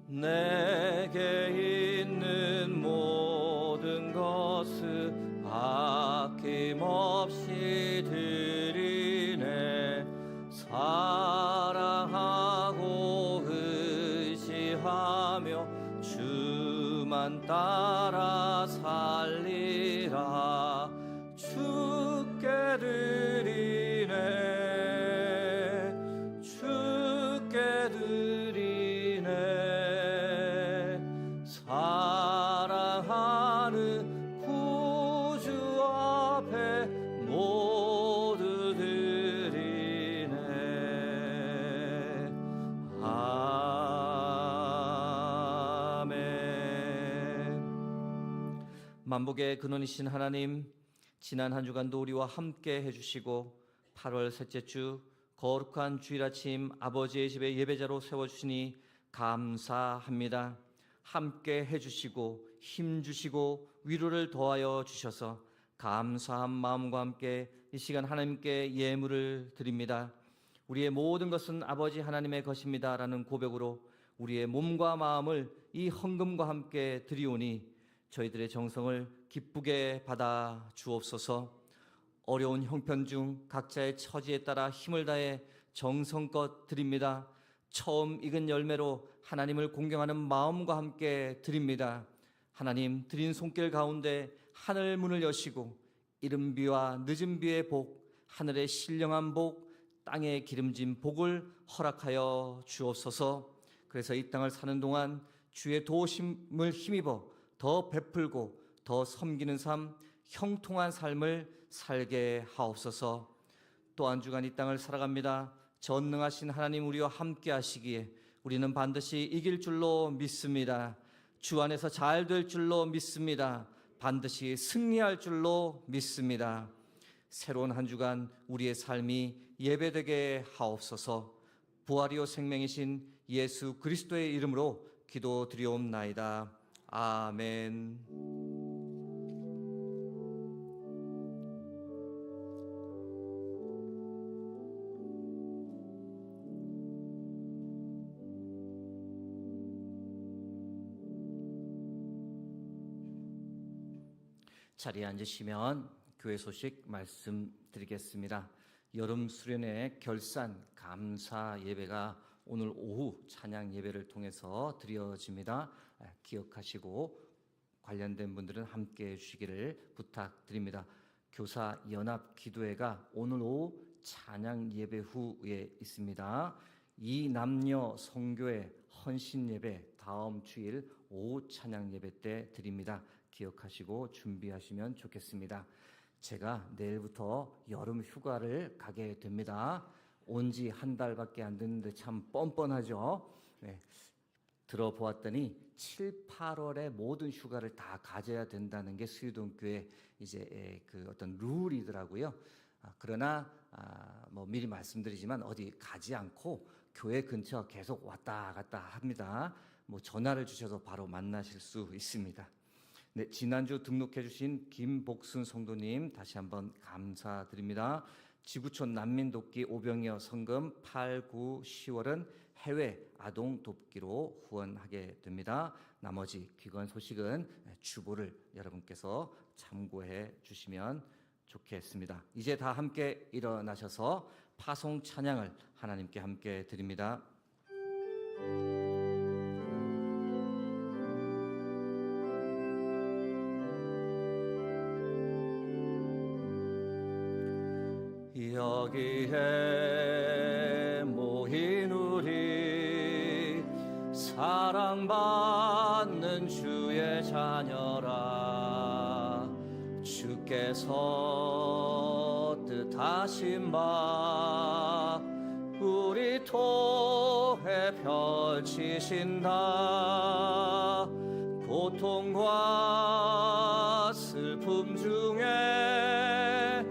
내게 있는 모든 것을 아낌없이 드리네. 사랑하고 의지하며 주만 따라 살리라. 주께 드리네. 주께 드리네. 사랑하는 구주 앞에 모두 드리네. 아멘. 만복의 근원이신 하나님, 지난 한 주간도 우리와 함께 해주시고 8월 셋째 주 거룩한 주일 아침 아버지의 집에 예배자로 세워주시니 감사합니다. 함께 해주시고 힘주시고 위로를 더하여 주셔서 감사한 마음과 함께 이 시간 하나님께 예물을 드립니다. 우리의 모든 것은 아버지 하나님의 것입니다 라는 고백으로 우리의 몸과 마음을 이 헌금과 함께 드리오니 저희들의 정성을 기쁘게 받아 주옵소서. 어려운 형편 중 각자의 처지에 따라 힘을 다해 정성껏 드립니다. 처음 익은 열매로 하나님을 공경하는 마음과 함께 드립니다. 하나님, 드린 손길 가운데 하늘 문을 여시고 이른 비와 늦은 비의 복, 하늘의 신령한 복, 땅에 기름진 복을 허락하여 주옵소서. 그래서 이 땅을 사는 동안 주의 도우심을 힘입어 더 베풀고 더 섬기는 삶, 형통한 삶을 살게 하옵소서. 또 한 주간 이 땅을 살아갑니다. 전능하신 하나님 우리와 함께 하시기에 우리는 반드시 이길 줄로 믿습니다. 주 안에서 잘 될 줄로 믿습니다. 반드시 승리할 줄로 믿습니다. 새로운 한 주간 우리의 삶이 예배되게 하옵소서. 부활이요 생명이신 예수 그리스도의 이름으로 기도드리옵나이다. 아멘. 자리에 앉으시면 교회 소식 말씀드리겠습니다. 여름 수련회 결산 감사 예배가 오늘 오후 찬양 예배를 통해서 드려집니다. 기억하시고 관련된 분들은 함께해 주시기를 부탁드립니다. 교사 연합 기도회가 오늘 오후 찬양 예배 후에 있습니다. 이 남녀 성교회 헌신 예배 다음 주일 오후 찬양 예배 때 드립니다. 기억하시고 준비하시면 좋겠습니다. 제가 내일부터 여름 휴가를 가게 됩니다. 온 지 한 달밖에 안 됐는데 참 뻔뻔하죠. 네. 들어보았더니 7, 8월에 모든 휴가를 다 가져야 된다는 게 수유동교회 이제 그 어떤 룰이더라고요. 그러나 뭐 미리 말씀드리지만 어디 가지 않고 교회 근처 계속 왔다 갔다 합니다. 뭐 전화를 주셔서 바로 만나실 수 있습니다. 네, 지난주 등록해 주신 김복순 성도님 다시 한번 감사드립니다. 지구촌 난민 돕기 오병이어 성금 8, 9, 10월은 해외 아동 돕기로 후원하게 됩니다. 나머지 귀관 소식은 주보를 여러분께서 참고해 주시면 좋겠습니다. 이제 다 함께 일어나셔서 파송 찬양을 하나님께 함께 드립니다. 여기에 모인 우리 사랑받는 주의 자녀라. 주께서 뜻하신 바 우리 토해 펼치신다. 고통과 슬픔 중에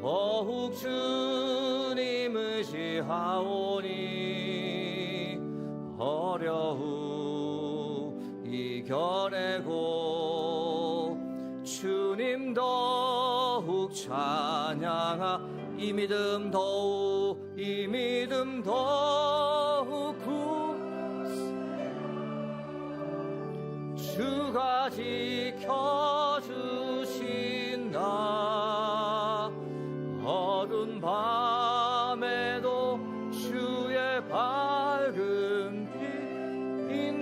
더욱 주님 의지하오니 어려움 이겨내고 주님 더욱 찬양하. 이 믿음 더욱 주가 지켜주신다. 어두운 밤에도 주의 밝은 빛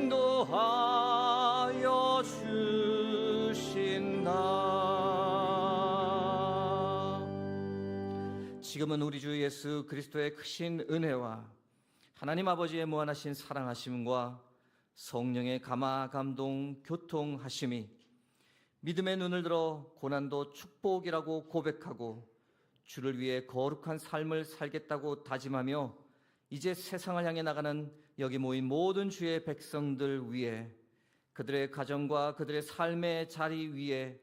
인도하여 주신다. 지금은 우리 주 예수 그리스도의 크신 은혜와 하나님 아버지의 무한하신 사랑하심과 성령의 감화 감동 교통하심이 믿음의 눈을 들어 고난도 축복이라고 고백하고 주를 위해 거룩한 삶을 살겠다고 다짐하며 이제 세상을 향해 나가는 여기 모인 모든 주의 백성들 위해 그들의 가정과 그들의 삶의 자리 위에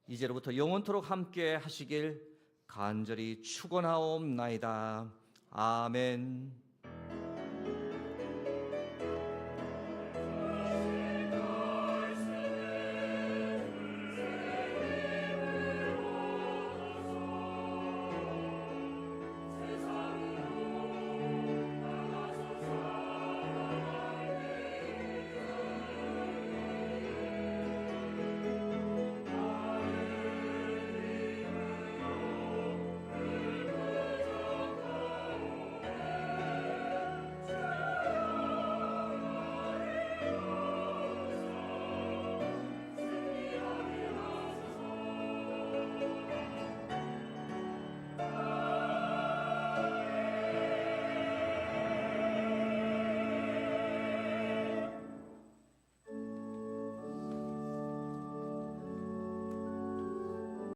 이제로부터 영원토록 함께 하시길 간절히 축원하옵나이다. 아멘.